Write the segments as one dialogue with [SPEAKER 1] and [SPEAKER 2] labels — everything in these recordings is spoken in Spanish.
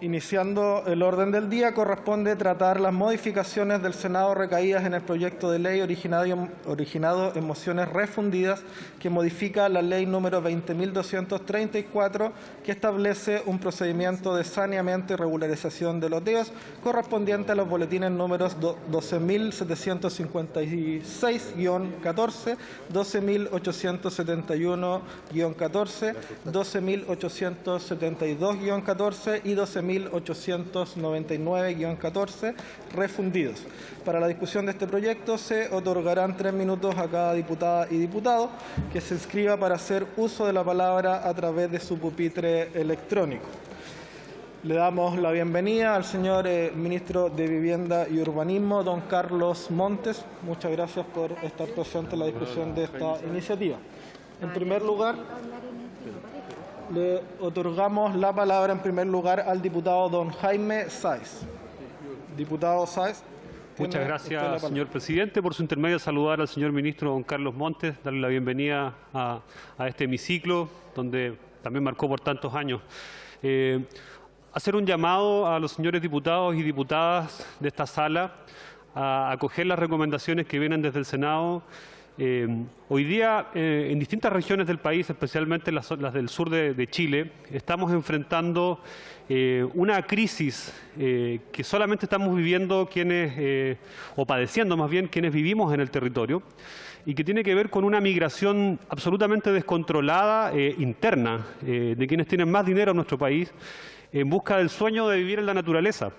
[SPEAKER 1] Iniciando el orden del día, corresponde tratar las modificaciones del Senado recaídas en el proyecto de ley originado en mociones refundidas que modifica la ley número 20.234, que establece un procedimiento de saneamiento y regularización de loteos correspondiente a los boletines números 12.756-14, 12.871-14, 12.872-14 y 12.899-14 refundidos. Para la discusión de este proyecto se otorgarán 3 minutos a cada diputada y diputado que se inscriba para hacer uso de la palabra a través de su pupitre electrónico. Le damos la bienvenida al señor ministro de Vivienda y Urbanismo, don Carlos Montes. Muchas gracias por estar presente en la discusión de esta iniciativa. En primer lugar, le otorgamos la palabra en primer lugar al diputado don Jaime Sáez. Diputado Sáez.
[SPEAKER 2] Muchas gracias, señor presidente. Por su intermedio, saludar al señor ministro don Carlos Montes, darle la bienvenida a este hemiciclo, donde también marcó por tantos años. Hacer un llamado a los señores diputados y diputadas de esta sala a acoger las recomendaciones que vienen desde el Senado. Hoy día, en distintas regiones del país, especialmente las del sur de Chile, estamos enfrentando una crisis que solamente estamos viviendo quienes, o padeciendo más bien, quienes vivimos en el territorio, y que tiene que ver con una migración absolutamente descontrolada interna de quienes tienen más dinero en nuestro país en busca del sueño de vivir en la naturaleza.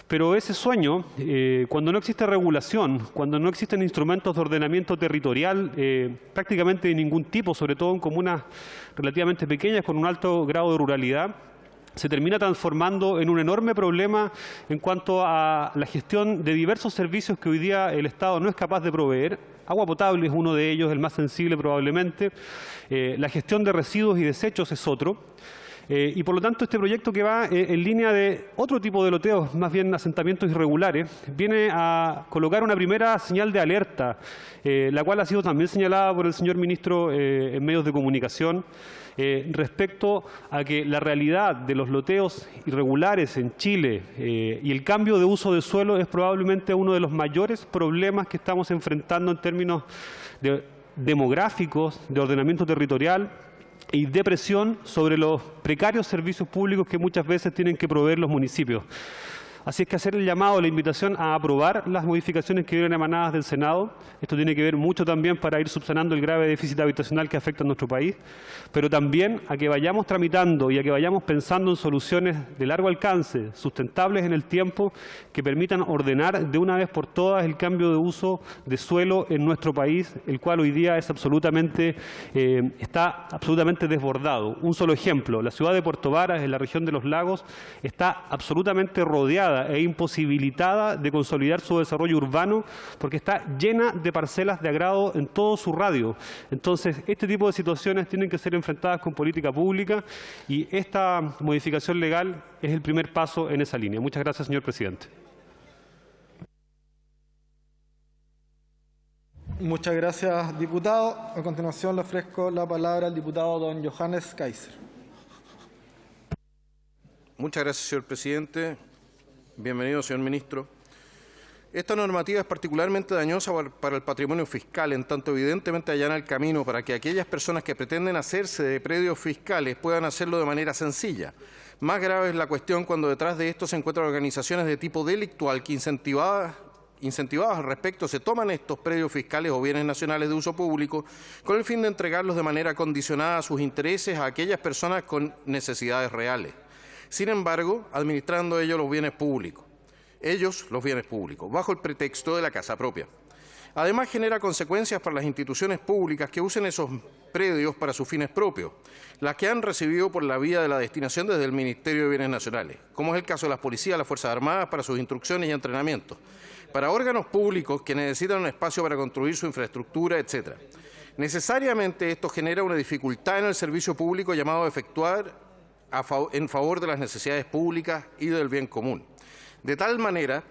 [SPEAKER 2] Pero ese sueño, cuando no existe regulación, cuando no existen instrumentos de ordenamiento territorial prácticamente de ningún tipo, sobre todo en comunas relativamente pequeñas con un alto grado de ruralidad, se termina transformando en un enorme problema en cuanto a la gestión de diversos servicios que hoy día el Estado no es capaz de proveer. Agua potable es uno de ellos, el más sensible probablemente. La gestión de residuos y desechos es otro. Y por lo tanto este proyecto, que va en línea de otro tipo de loteos, más bien asentamientos irregulares, viene a colocar una primera señal de alerta, la cual ha sido también señalada por el señor ministro en medios de comunicación, respecto a que la realidad de los loteos irregulares en Chile y el cambio de uso de suelo es probablemente uno de los mayores problemas que estamos enfrentando en términos demográficos, de ordenamiento territorial y de presión sobre los precarios servicios públicos que muchas veces tienen que proveer los municipios. Así es que hacer el llamado, la invitación a aprobar las modificaciones que vienen emanadas del Senado. Esto tiene que ver mucho también para ir subsanando el grave déficit habitacional que afecta a nuestro país, pero también a que vayamos tramitando y a que vayamos pensando en soluciones de largo alcance, sustentables en el tiempo, que permitan ordenar de una vez por todas el cambio de uso de suelo en nuestro país, el cual hoy día es está absolutamente desbordado. Un solo ejemplo: la ciudad de Puerto Varas, en la región de los lagos, está absolutamente rodeada e imposibilitada de consolidar su desarrollo urbano porque está llena de parcelas de agrado en todo su radio. Entonces, este tipo de situaciones tienen que ser enfrentadas con política pública y esta modificación legal es el primer paso en esa línea. Muchas gracias, señor presidente.
[SPEAKER 1] Muchas gracias, diputado. A continuación le ofrezco la palabra al diputado don Johannes Kaiser.
[SPEAKER 3] Muchas gracias, señor presidente. Bienvenido, señor ministro. Esta normativa es particularmente dañosa para el patrimonio fiscal, en tanto evidentemente allana el camino para que aquellas personas que pretenden hacerse de predios fiscales puedan hacerlo de manera sencilla. Más grave es la cuestión cuando detrás de esto se encuentran organizaciones de tipo delictual que incentivadas al respecto se toman estos predios fiscales o bienes nacionales de uso público con el fin de entregarlos de manera condicionada a sus intereses a aquellas personas con necesidades reales. Sin embargo, administrando ellos los bienes públicos, bajo el pretexto de la casa propia. Además, genera consecuencias para las instituciones públicas que usen esos predios para sus fines propios, las que han recibido por la vía de la destinación desde el Ministerio de Bienes Nacionales, como es el caso de las policías, las Fuerzas Armadas para sus instrucciones y entrenamientos, para órganos públicos que necesitan un espacio para construir su infraestructura, etc. Necesariamente esto genera una dificultad en el servicio público llamado a efectuar en favor de las necesidades públicas y del bien común. De tal manera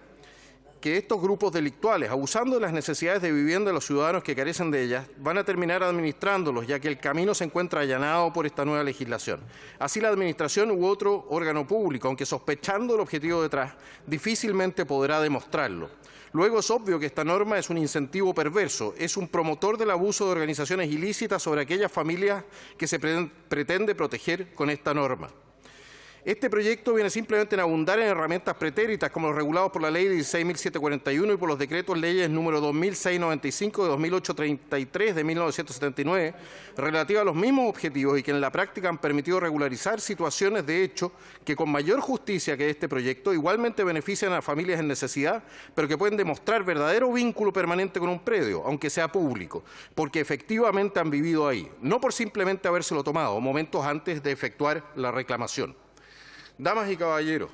[SPEAKER 3] que estos grupos delictuales, abusando de las necesidades de vivienda de los ciudadanos que carecen de ellas, van a terminar administrándolos, ya que el camino se encuentra allanado por esta nueva legislación. Así, la Administración u otro órgano público, aunque sospechando el objetivo detrás, difícilmente podrá demostrarlo. Luego, es obvio que esta norma es un incentivo perverso, es un promotor del abuso de organizaciones ilícitas sobre aquellas familias que se pretende proteger con esta norma. Este proyecto viene simplemente a abundar en herramientas pretéritas como los regulados por la Ley 16.741 y por los decretos leyes número 2.695 de 2.833 de 1979, relativas a los mismos objetivos y que en la práctica han permitido regularizar situaciones de hecho que con mayor justicia que este proyecto igualmente benefician a familias en necesidad, pero que pueden demostrar verdadero vínculo permanente con un predio, aunque sea público, porque efectivamente han vivido ahí, no por simplemente habérselo tomado momentos antes de efectuar la reclamación. Damas y caballeros,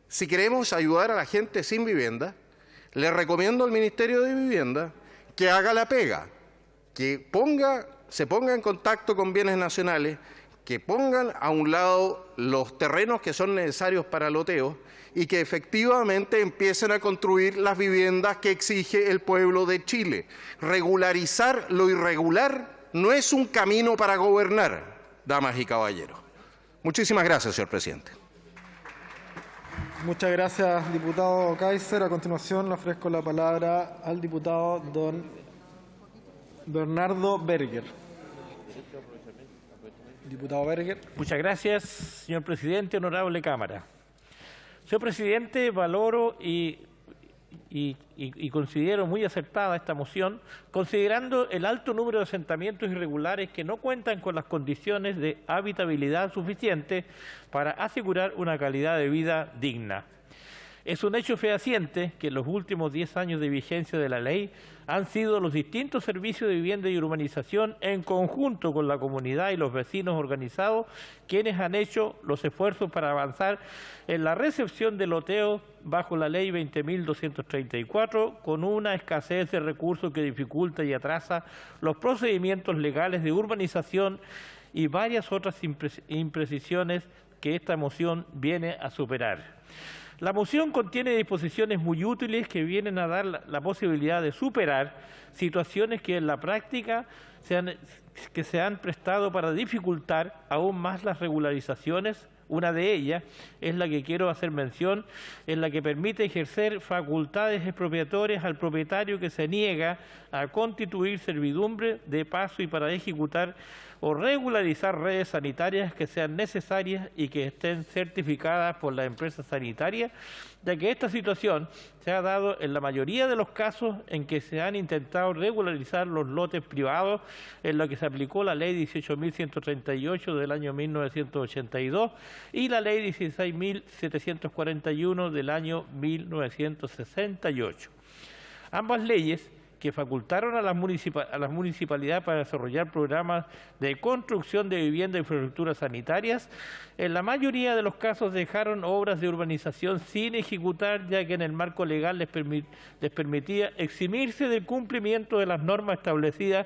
[SPEAKER 3] si queremos ayudar a la gente sin vivienda, le recomiendo al Ministerio de Vivienda que haga la pega, que se ponga en contacto con Bienes Nacionales, que pongan a un lado los terrenos que son necesarios para loteo y que efectivamente empiecen a construir las viviendas que exige el pueblo de Chile. Regularizar lo irregular no es un camino para gobernar, damas y caballeros. Muchísimas gracias, señor presidente.
[SPEAKER 1] Muchas gracias, diputado Kaiser. A continuación, le ofrezco la palabra al diputado don Bernardo Berger. Diputado Berger.
[SPEAKER 4] Muchas gracias, señor presidente, honorable Cámara. Señor presidente, valoro y considero muy acertada esta moción, considerando el alto número de asentamientos irregulares que no cuentan con las condiciones de habitabilidad suficientes para asegurar una calidad de vida digna. Es un hecho fehaciente que en los últimos 10 años de vigencia de la ley han sido los distintos servicios de vivienda y urbanización, en conjunto con la comunidad y los vecinos organizados, quienes han hecho los esfuerzos para avanzar en la recepción de loteos bajo la Ley 20.234, con una escasez de recursos que dificulta y atrasa los procedimientos legales de urbanización y varias otras imprecisiones que esta moción viene a superar. La moción contiene disposiciones muy útiles que vienen a dar la posibilidad de superar situaciones que en la práctica se han prestado para dificultar aún más las regularizaciones. Una de ellas es la que quiero hacer mención, en la que permite ejercer facultades expropiatorias al propietario que se niega a constituir servidumbre de paso y para ejecutar o regularizar redes sanitarias que sean necesarias y que estén certificadas por la empresa sanitaria, ya que esta situación se ha dado en la mayoría de los casos en que se han intentado regularizar los lotes privados, en lo que se aplicó la Ley 18.138 del año 1982 y la Ley 16.741 del año 1968. Ambas leyes que facultaron a las municipalidades para desarrollar programas de construcción de vivienda e infraestructuras sanitarias, en la mayoría de los casos dejaron obras de urbanización sin ejecutar, ya que en el marco legal les permitía eximirse del cumplimiento de las normas establecidas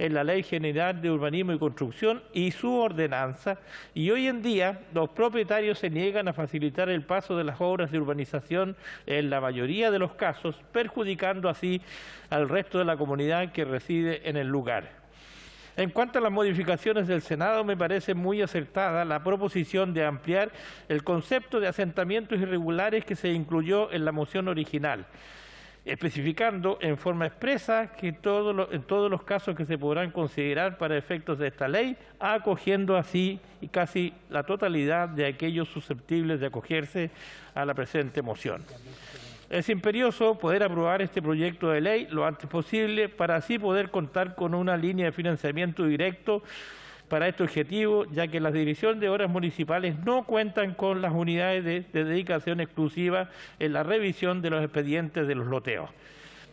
[SPEAKER 4] en la Ley General de Urbanismo y Construcción y su ordenanza, y hoy en día los propietarios se niegan a facilitar el paso de las obras de urbanización en la mayoría de los casos, perjudicando así al resto de la comunidad que reside en el lugar. En cuanto a las modificaciones del Senado, me parece muy acertada la proposición de ampliar el concepto de asentamientos irregulares que se incluyó en la moción original, especificando en forma expresa que en todos los casos que se podrán considerar para efectos de esta ley, acogiendo así casi la totalidad de aquellos susceptibles de acogerse a la presente moción. Es imperioso poder aprobar este proyecto de ley lo antes posible para así poder contar con una línea de financiamiento directo para este objetivo, ya que las direcciones de obras municipales no cuentan con las unidades de dedicación exclusiva en la revisión de los expedientes de los loteos.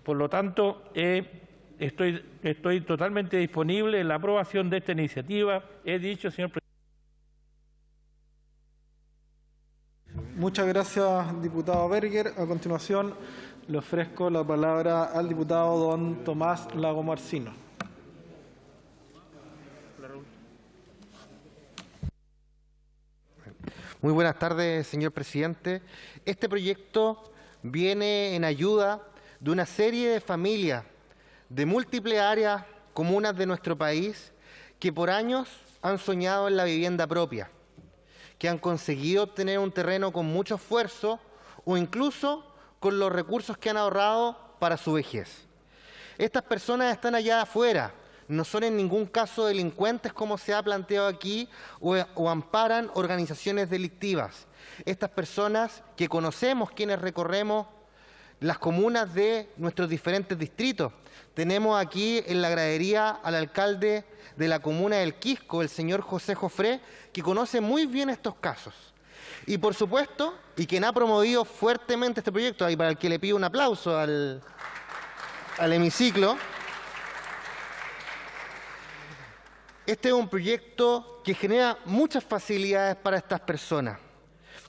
[SPEAKER 4] Por lo tanto, estoy totalmente disponible en la aprobación de esta iniciativa. He dicho, señor presidente.
[SPEAKER 1] Muchas gracias, diputado Berger. A continuación, le ofrezco la palabra al diputado don Tomás Lagomarsino.
[SPEAKER 5] Muy buenas tardes, señor presidente. Este proyecto viene en ayuda de una serie de familias de múltiples áreas comunas de nuestro país que por años han soñado en la vivienda propia, que han conseguido obtener un terreno con mucho esfuerzo o incluso con los recursos que han ahorrado para su vejez. Estas personas están allá afuera, no son en ningún caso delincuentes como se ha planteado aquí o amparan organizaciones delictivas. Estas personas que conocemos quienes recorremos las comunas de nuestros diferentes distritos. Tenemos aquí en la gradería al alcalde de la comuna del Quisco, el señor José Jofré, que conoce muy bien estos casos. Y por supuesto, y quien ha promovido fuertemente este proyecto, y para el que le pido un aplauso al hemiciclo, este es un proyecto que genera muchas facilidades para estas personas,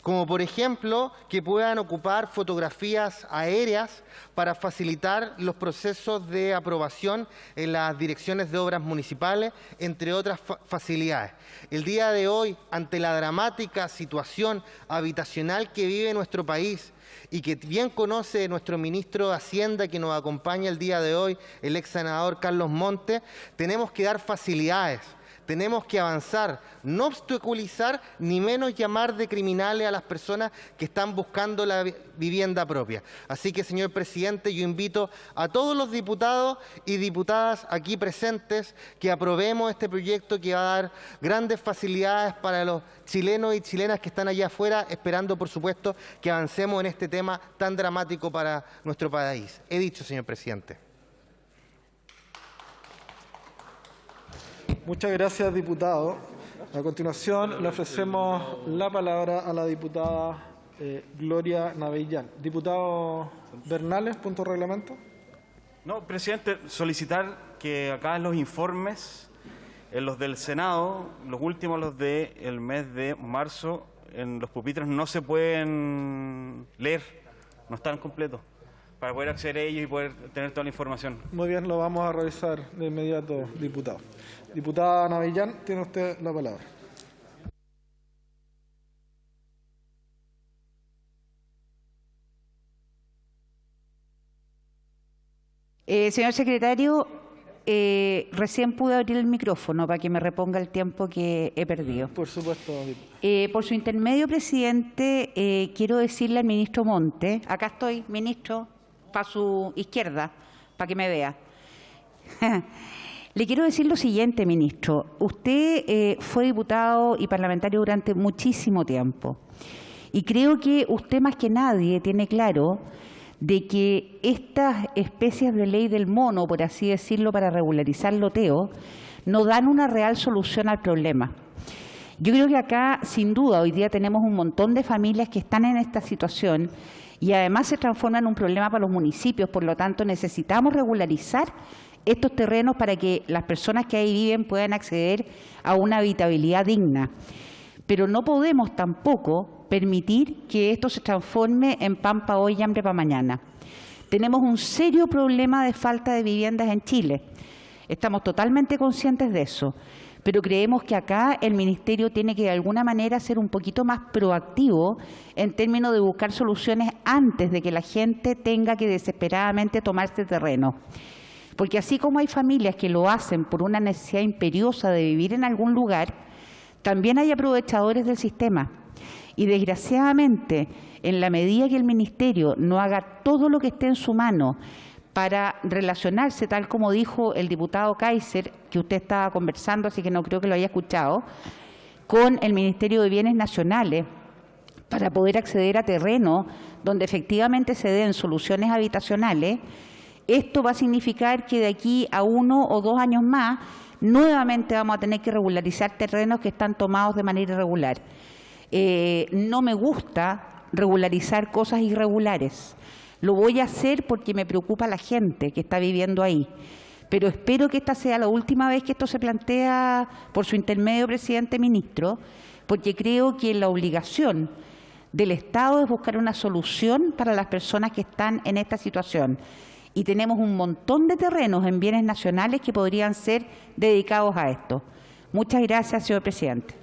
[SPEAKER 5] como por ejemplo que puedan ocupar fotografías aéreas para facilitar los procesos de aprobación en las direcciones de obras municipales, entre otras facilidades. El día de hoy, ante la dramática situación habitacional que vive nuestro país y que bien conoce nuestro ministro de Hacienda, que nos acompaña el día de hoy, el ex senador Carlos Montes, tenemos que dar facilidades. Tenemos que avanzar, no obstaculizar, ni menos llamar de criminales a las personas que están buscando la vivienda propia. Así que, señor presidente, yo invito a todos los diputados y diputadas aquí presentes que aprobemos este proyecto que va a dar grandes facilidades para los chilenos y chilenas que están allá afuera, esperando, por supuesto, que avancemos en este tema tan dramático para nuestro país. He dicho, señor presidente.
[SPEAKER 1] Muchas gracias, diputado. A continuación, le ofrecemos la palabra a la diputada Gloria Navellán. Diputado Bernales, punto de reglamento.
[SPEAKER 6] No, presidente, solicitar que acá en los informes, en los del Senado, los últimos, los del mes de marzo, en los pupitres no se pueden leer, no están completos, para poder acceder a ellos y poder tener toda la información.
[SPEAKER 1] Muy bien, lo vamos a revisar de inmediato, diputado. Diputada Navellán, tiene usted la palabra.
[SPEAKER 7] Señor secretario, recién pude abrir el micrófono para que me reponga el tiempo que he perdido.
[SPEAKER 1] Por supuesto.
[SPEAKER 7] Por su intermedio, presidente, quiero decirle al ministro Montes, acá estoy, ministro, para su izquierda, para que me vea. Le quiero decir lo siguiente, ministro. Usted fue diputado y parlamentario durante muchísimo tiempo. Y creo que usted más que nadie tiene claro de que estas especies de ley del mono, por así decirlo, para regularizar loteo, no dan una real solución al problema. Yo creo que acá, sin duda, hoy día tenemos un montón de familias que están en esta situación y además se transforma en un problema para los municipios. Por lo tanto, necesitamos regularizar estos terrenos para que las personas que ahí viven puedan acceder a una habitabilidad digna. Pero no podemos tampoco permitir que esto se transforme en pan para hoy y hambre para mañana. Tenemos un serio problema de falta de viviendas en Chile. Estamos totalmente conscientes de eso, pero creemos que acá el Ministerio tiene que de alguna manera ser un poquito más proactivo en términos de buscar soluciones antes de que la gente tenga que desesperadamente tomar este terreno. Porque así como hay familias que lo hacen por una necesidad imperiosa de vivir en algún lugar, también hay aprovechadores del sistema. Y desgraciadamente, en la medida que el Ministerio no haga todo lo que esté en su mano para relacionarse, tal como dijo el diputado Kaiser, que usted estaba conversando, así que no creo que lo haya escuchado, con el Ministerio de Bienes Nacionales, para poder acceder a terreno donde efectivamente se den soluciones habitacionales, esto va a significar que de aquí a 1 o 2 años más, nuevamente vamos a tener que regularizar terrenos que están tomados de manera irregular. No me gusta regularizar cosas irregulares. Lo voy a hacer porque me preocupa la gente que está viviendo ahí. Pero espero que esta sea la última vez que esto se plantea por su intermedio, presidente ministro, porque creo que la obligación del Estado es buscar una solución para las personas que están en esta situación. Y tenemos un montón de terrenos en bienes nacionales que podrían ser dedicados a esto. Muchas gracias, señor presidente.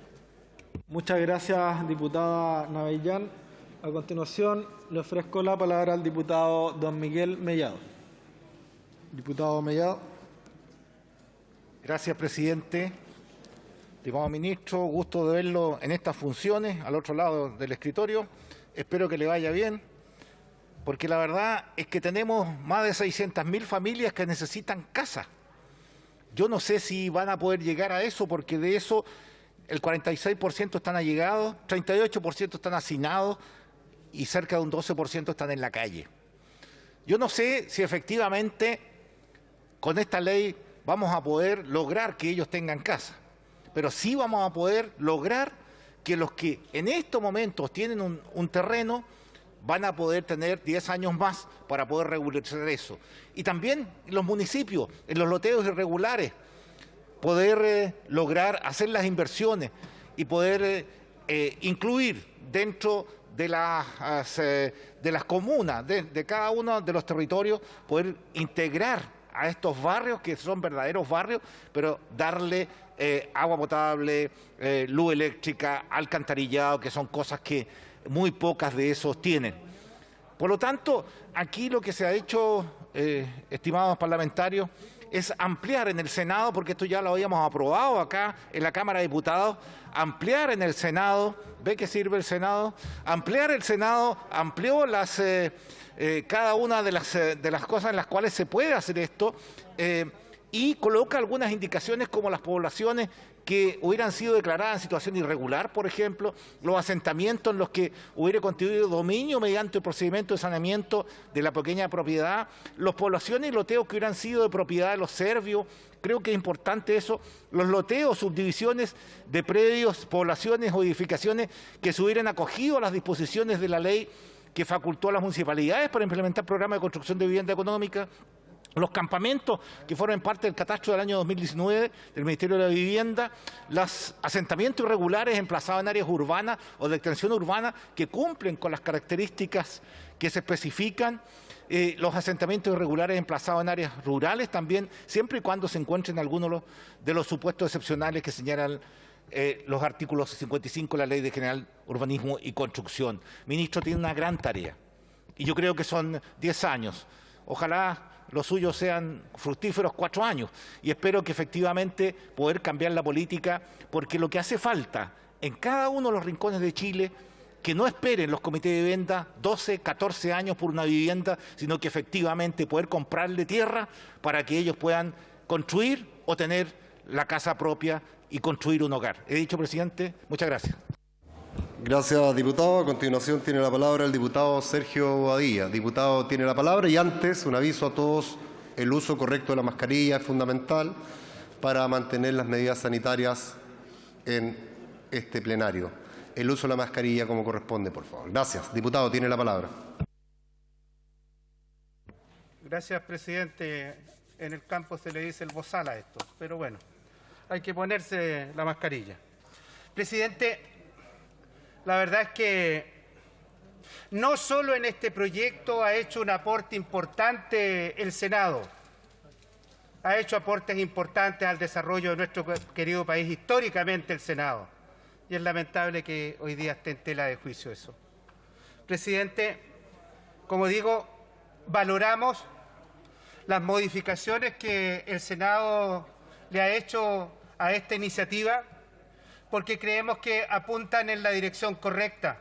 [SPEAKER 1] Muchas gracias, diputada Navellán. A continuación, le ofrezco la palabra al diputado don Miguel Mellado. Diputado Mellado.
[SPEAKER 8] Gracias, presidente. Estimado ministro, gusto de verlo en estas funciones, al otro lado del escritorio. Espero que le vaya bien, porque la verdad es que tenemos más de 600.000 familias que necesitan casa. Yo no sé si van a poder llegar a eso, porque de eso el 46% están allegados, 38% están hacinados y cerca de un 12% están en la calle. Yo no sé si efectivamente con esta ley vamos a poder lograr que ellos tengan casa, pero sí vamos a poder lograr que los que en estos momentos tienen un terreno van a poder tener 10 años más para poder regularizar eso. Y también los municipios, en los loteos irregulares, poder lograr hacer las inversiones y poder incluir dentro de las comunas, de cada uno de los territorios, poder integrar a estos barrios que son verdaderos barrios, pero darle agua potable, luz eléctrica, alcantarillado, que son cosas que muy pocas de esos tienen. Por lo tanto, aquí lo que se ha hecho, estimados parlamentarios, es ampliar en el Senado, porque esto ya lo habíamos aprobado acá en la Cámara de Diputados, ampliar en el Senado, ¿ve que sirve el Senado? Ampliar el Senado, amplió cada una de las cosas en las cuales se puede hacer esto, y coloca algunas indicaciones como las poblaciones que hubieran sido declaradas en situación irregular, por ejemplo, los asentamientos en los que hubiera constituido dominio mediante el procedimiento de saneamiento de la pequeña propiedad, las poblaciones y loteos que hubieran sido de propiedad de los serbios. Creo que es importante eso, los loteos, subdivisiones de predios, poblaciones o edificaciones que se hubieran acogido a las disposiciones de la ley que facultó a las municipalidades para implementar programas de construcción de vivienda económica. Los campamentos que forman parte del catastro del año 2019 del Ministerio de la Vivienda, los asentamientos irregulares emplazados en áreas urbanas o de extensión urbana que cumplen con las características que se especifican, los asentamientos irregulares emplazados en áreas rurales también, siempre y cuando se encuentren algunos de los supuestos excepcionales que señalan los artículos 55 de la Ley de General Urbanismo y Construcción. Ministro, tiene una gran tarea y yo creo que son 10 años. Ojalá los suyos sean fructíferos 4 años y espero que efectivamente poder cambiar la política, porque lo que hace falta en cada uno de los rincones de Chile, que no esperen los comités de venta 12, 14 años por una vivienda, sino que efectivamente poder comprarle tierra para que ellos puedan construir o tener la casa propia y construir un hogar. He dicho, presidente, muchas gracias.
[SPEAKER 9] Gracias, diputado. A continuación tiene la palabra el diputado Sergio Bobadilla. Diputado, tiene la palabra. Y antes, un aviso a todos, el uso correcto de la mascarilla es fundamental para mantener las medidas sanitarias en este plenario. El uso de la mascarilla como corresponde, por favor. Gracias. Diputado, tiene la palabra.
[SPEAKER 10] Gracias, presidente. En el campo se le dice el bozal a esto, pero bueno, hay que ponerse la mascarilla. Presidente, la verdad es que no solo en este proyecto ha hecho un aporte importante el Senado, ha hecho aportes importantes al desarrollo de nuestro querido país históricamente el Senado, y es lamentable que hoy día esté en tela de juicio eso. Presidente, como digo, valoramos las modificaciones que el Senado le ha hecho a esta iniciativa, porque creemos que apuntan en la dirección correcta,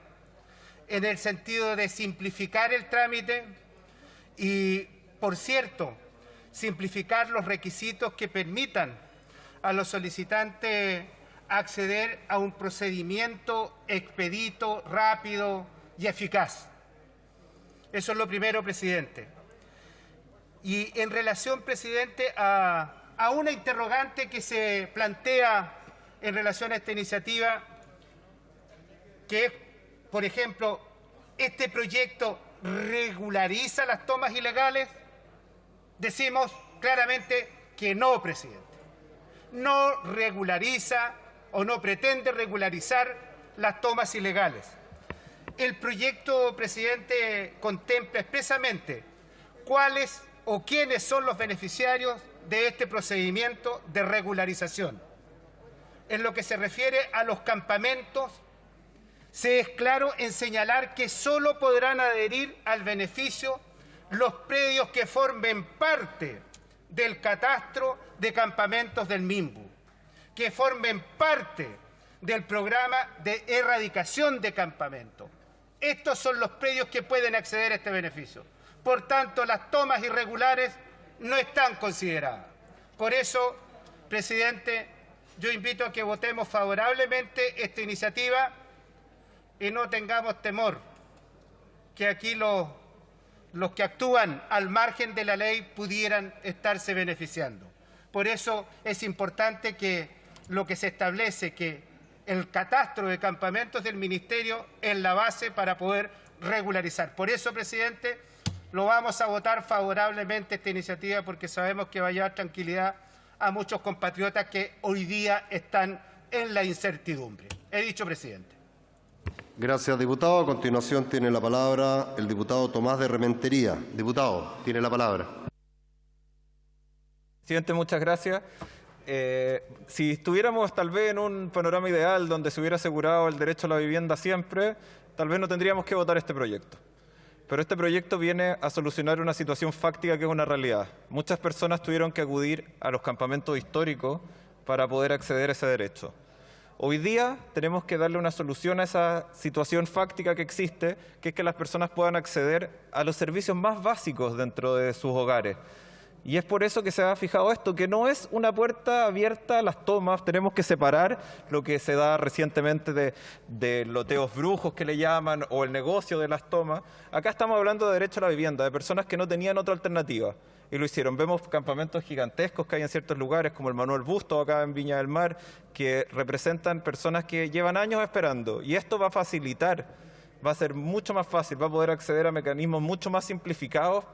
[SPEAKER 10] en el sentido de simplificar el trámite y, por cierto, simplificar los requisitos que permitan a los solicitantes acceder a un procedimiento expedito, rápido y eficaz. Eso es lo primero, presidente. Y en relación, presidente, a una interrogante que se plantea en relación a esta iniciativa, que es, por ejemplo, ¿este proyecto regulariza las tomas ilegales? Decimos claramente que no, presidente. No regulariza o no pretende regularizar las tomas ilegales. El proyecto, presidente, contempla expresamente cuáles o quiénes son los beneficiarios de este procedimiento de regularización. En lo que se refiere a los campamentos, Se es claro en señalar que solo podrán adherir al beneficio los predios que formen parte del catastro de campamentos del MIMBU, que formen parte del programa de erradicación de campamentos. Estos son los predios que pueden acceder a este beneficio. Por tanto, las tomas irregulares no están consideradas. Por eso, presidente, yo invito a que votemos favorablemente esta iniciativa y no tengamos temor que aquí los que actúan al margen de la ley pudieran estarse beneficiando. Por eso es importante que lo que se establece, que el catastro de campamentos del Ministerio es la base para poder regularizar. Por eso, presidente, lo vamos a votar favorablemente esta iniciativa, porque sabemos que va a llevar tranquilidad a muchos compatriotas que hoy día están en la incertidumbre. He dicho, presidente.
[SPEAKER 9] Gracias, diputado. A continuación tiene la palabra el diputado Tomás de Rementería. Diputado, tiene la palabra.
[SPEAKER 11] Presidente, muchas gracias. Si estuviéramos tal vez en un panorama ideal donde se hubiera asegurado el derecho a la vivienda siempre, tal vez no tendríamos que votar este proyecto. Pero este proyecto viene a solucionar una situación fáctica que es una realidad. Muchas personas tuvieron que acudir a los campamentos históricos para poder acceder a ese derecho. Hoy día tenemos que darle una solución a esa situación fáctica que existe, que es que las personas puedan acceder a los servicios más básicos dentro de sus hogares. Y es por eso que se ha fijado esto, que no es una puerta abierta a las tomas. Tenemos que separar lo que se da recientemente de loteos brujos que le llaman, o el negocio de las tomas. Acá estamos hablando de derecho a la vivienda, de personas que no tenían otra alternativa y lo hicieron. Vemos campamentos gigantescos que hay en ciertos lugares, como el Manuel Busto acá en Viña del Mar, que representan personas que llevan años esperando. Y esto va a facilitar, va a ser mucho más fácil, va a poder acceder a mecanismos mucho más simplificados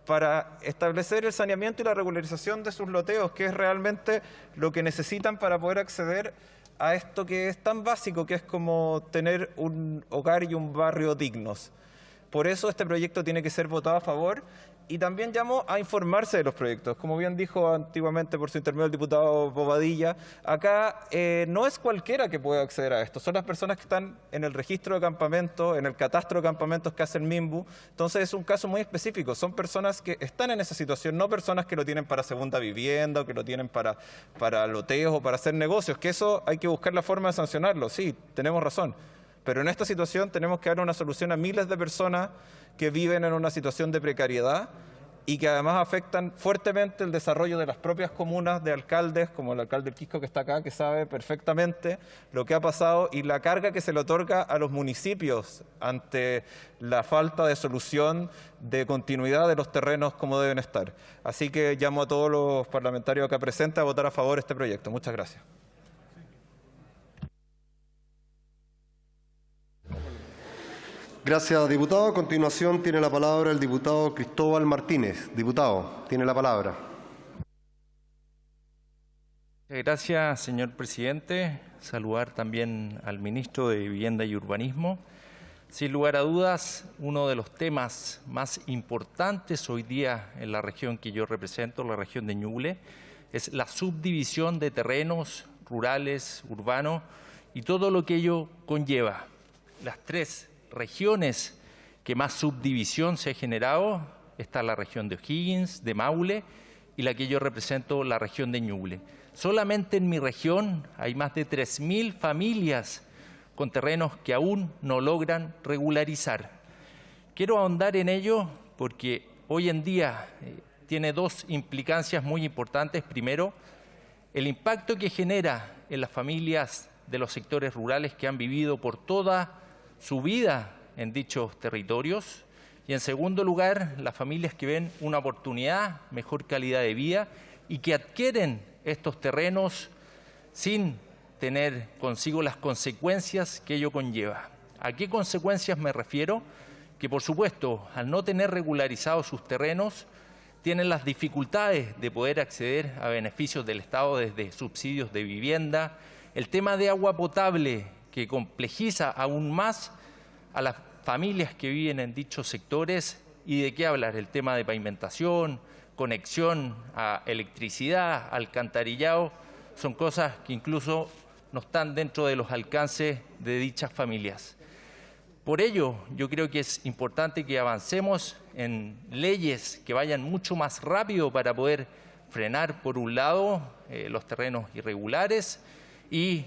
[SPEAKER 11] para establecer el saneamiento y la regularización de sus loteos, que es realmente lo que necesitan para poder acceder a esto que es tan básico, que es como tener un hogar y un barrio dignos. Por eso este proyecto tiene que ser votado a favor, y también llamo a informarse de los proyectos. Como bien dijo antiguamente por su intermedio el diputado Bobadilla, acá no es cualquiera que pueda acceder a esto, son las personas que están en el registro de campamentos, en el catastro de campamentos que hace el MIMBU. Entonces es un caso muy específico, son personas que están en esa situación, no personas que lo tienen para segunda vivienda o que lo tienen para loteos o para hacer negocios, que eso hay que buscar la forma de sancionarlo. Sí, tenemos razón, pero en esta situación tenemos que dar una solución a miles de personas que viven en una situación de precariedad y que además afectan fuertemente el desarrollo de las propias comunas, de alcaldes, como el alcalde del Quisco que está acá, que sabe perfectamente lo que ha pasado y la carga que se le otorga a los municipios ante la falta de solución de continuidad de los terrenos como deben estar. Así que llamo a todos los parlamentarios acá presentes a votar a favor de este proyecto. Muchas gracias.
[SPEAKER 9] Gracias, diputado. A continuación tiene la palabra el diputado Cristóbal Martínez. Diputado, tiene la palabra.
[SPEAKER 12] Gracias, señor presidente. Saludar también al ministro de Vivienda y Urbanismo. Sin lugar a dudas, uno de los temas más importantes hoy día en la región que yo represento, la región de Ñuble, es la subdivisión de terrenos rurales, urbanos y todo lo que ello conlleva. Las tres regiones que más subdivisión se ha generado está la región de O'Higgins, de Maule y la que yo represento, la región de Ñuble. Solamente en mi región hay más de 3.000 familias con terrenos que aún no logran regularizar. Quiero ahondar en ello porque hoy en día tiene dos implicancias muy importantes. Primero, el impacto que genera en las familias de los sectores rurales que han vivido por toda su vida en dichos territorios, y en segundo lugar, las familias que ven una oportunidad, mejor calidad de vida y que adquieren estos terrenos sin tener consigo las consecuencias que ello conlleva. ¿A qué consecuencias me refiero? Que por supuesto, al no tener regularizados sus terrenos, tienen las dificultades de poder acceder a beneficios del Estado desde subsidios de vivienda, el tema de agua potable, que complejiza aún más a las familias que viven en dichos sectores. ¿Y de qué hablar? El tema de pavimentación, conexión a electricidad, alcantarillado, son cosas que incluso no están dentro de los alcances de dichas familias. Por ello, yo creo que es importante que avancemos en leyes que vayan mucho más rápido para poder frenar, por un lado, los terrenos irregulares y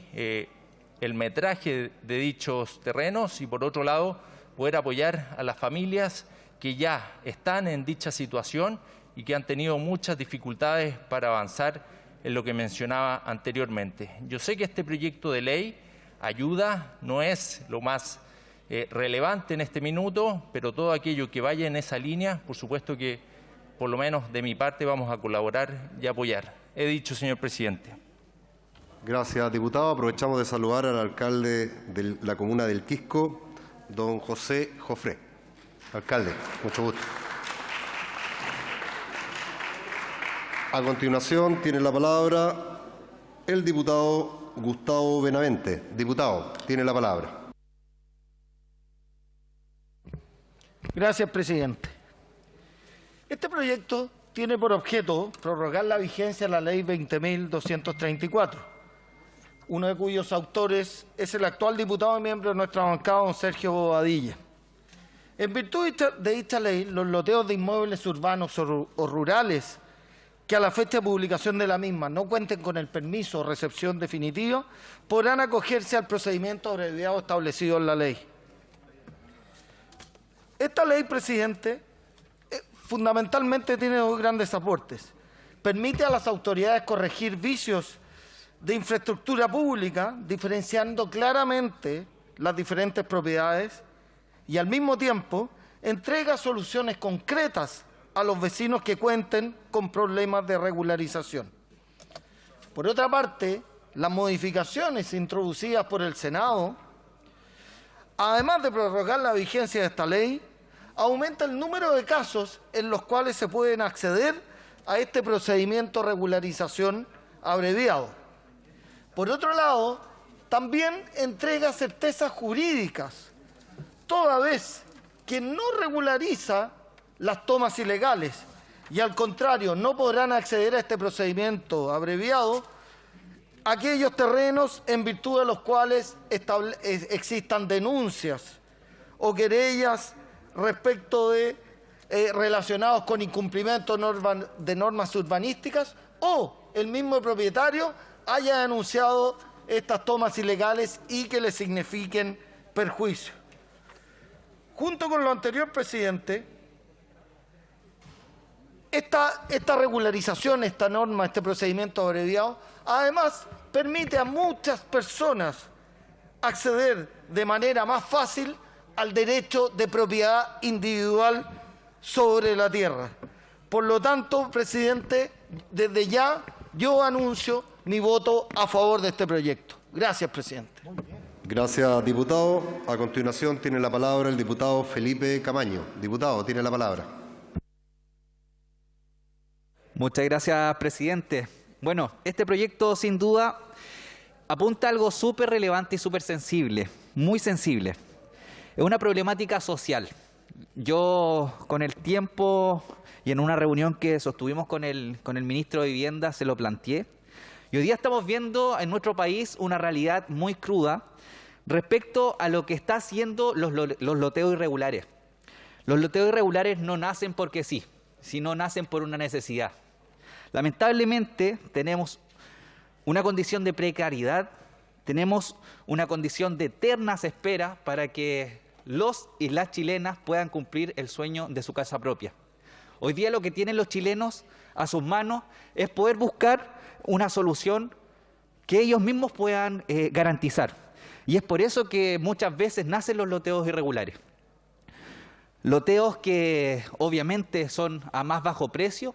[SPEAKER 12] el metraje de dichos terrenos, y por otro lado, poder apoyar a las familias que ya están en dicha situación y que han tenido muchas dificultades para avanzar en lo que mencionaba anteriormente. Yo sé que este proyecto de ley ayuda, no es lo más relevante en este minuto, pero todo aquello que vaya en esa línea, por supuesto que, por lo menos de mi parte, vamos a colaborar y apoyar. He dicho, señor presidente.
[SPEAKER 9] Gracias, diputado. Aprovechamos de saludar al alcalde de la comuna del Quisco, don José Jofré. Alcalde, mucho gusto. A continuación, tiene la palabra el diputado Gustavo Benavente. Diputado, tiene la palabra.
[SPEAKER 13] Gracias, presidente. Este proyecto tiene por objeto prorrogar la vigencia de la Ley 20.234, uno de cuyos autores es el actual diputado y miembro de nuestra bancada, don Sergio Bobadilla. En virtud de dicha ley, los loteos de inmuebles urbanos o rurales que a la fecha de publicación de la misma no cuenten con el permiso o recepción definitiva, podrán acogerse al procedimiento abreviado establecido en la ley. Esta ley, presidente, fundamentalmente tiene dos grandes aportes. Permite a las autoridades corregir vicios de infraestructura pública, diferenciando claramente las diferentes propiedades, y al mismo tiempo entrega soluciones concretas a los vecinos que cuenten con problemas de regularización. Por otra parte, las modificaciones introducidas por el Senado, además de prorrogar la vigencia de esta ley, aumenta el número de casos en los cuales se pueden acceder a este procedimiento de regularización abreviado. Por otro lado, también entrega certezas jurídicas, toda vez que no regulariza las tomas ilegales y, al contrario, no podrán acceder a este procedimiento abreviado aquellos terrenos en virtud de los cuales existan denuncias o querellas respecto de relacionados con incumplimiento de normas urbanísticas, o el mismo propietario haya denunciado estas tomas ilegales y que le signifiquen perjuicio. Junto con lo anterior, presidente, esta regularización, esta norma, este procedimiento abreviado, además permite a muchas personas acceder de manera más fácil al derecho de propiedad individual sobre la tierra. Por lo tanto, presidente, desde ya yo anuncio mi voto a favor de este proyecto. Gracias, presidente.
[SPEAKER 9] Gracias, diputado. A continuación tiene la palabra el diputado Felipe Camaño. Diputado, tiene la palabra.
[SPEAKER 14] Muchas gracias, presidente. Bueno, este proyecto sin duda apunta a algo súper relevante y súper sensible, muy sensible. Es una problemática social. Yo, con el tiempo y en una reunión que sostuvimos con el ministro de Vivienda, se lo planteé. Y hoy día estamos viendo en nuestro país una realidad muy cruda respecto a lo que está haciendo los loteos irregulares. Los loteos irregulares no nacen porque sí, sino nacen por una necesidad. Lamentablemente tenemos una condición de precariedad, tenemos una condición de eternas esperas para que los y las chilenas puedan cumplir el sueño de su casa propia. Hoy día lo que tienen los chilenos a sus manos es poder buscar una solución que ellos mismos puedan garantizar. Y es por eso que muchas veces nacen los loteos irregulares. Loteos que obviamente son a más bajo precio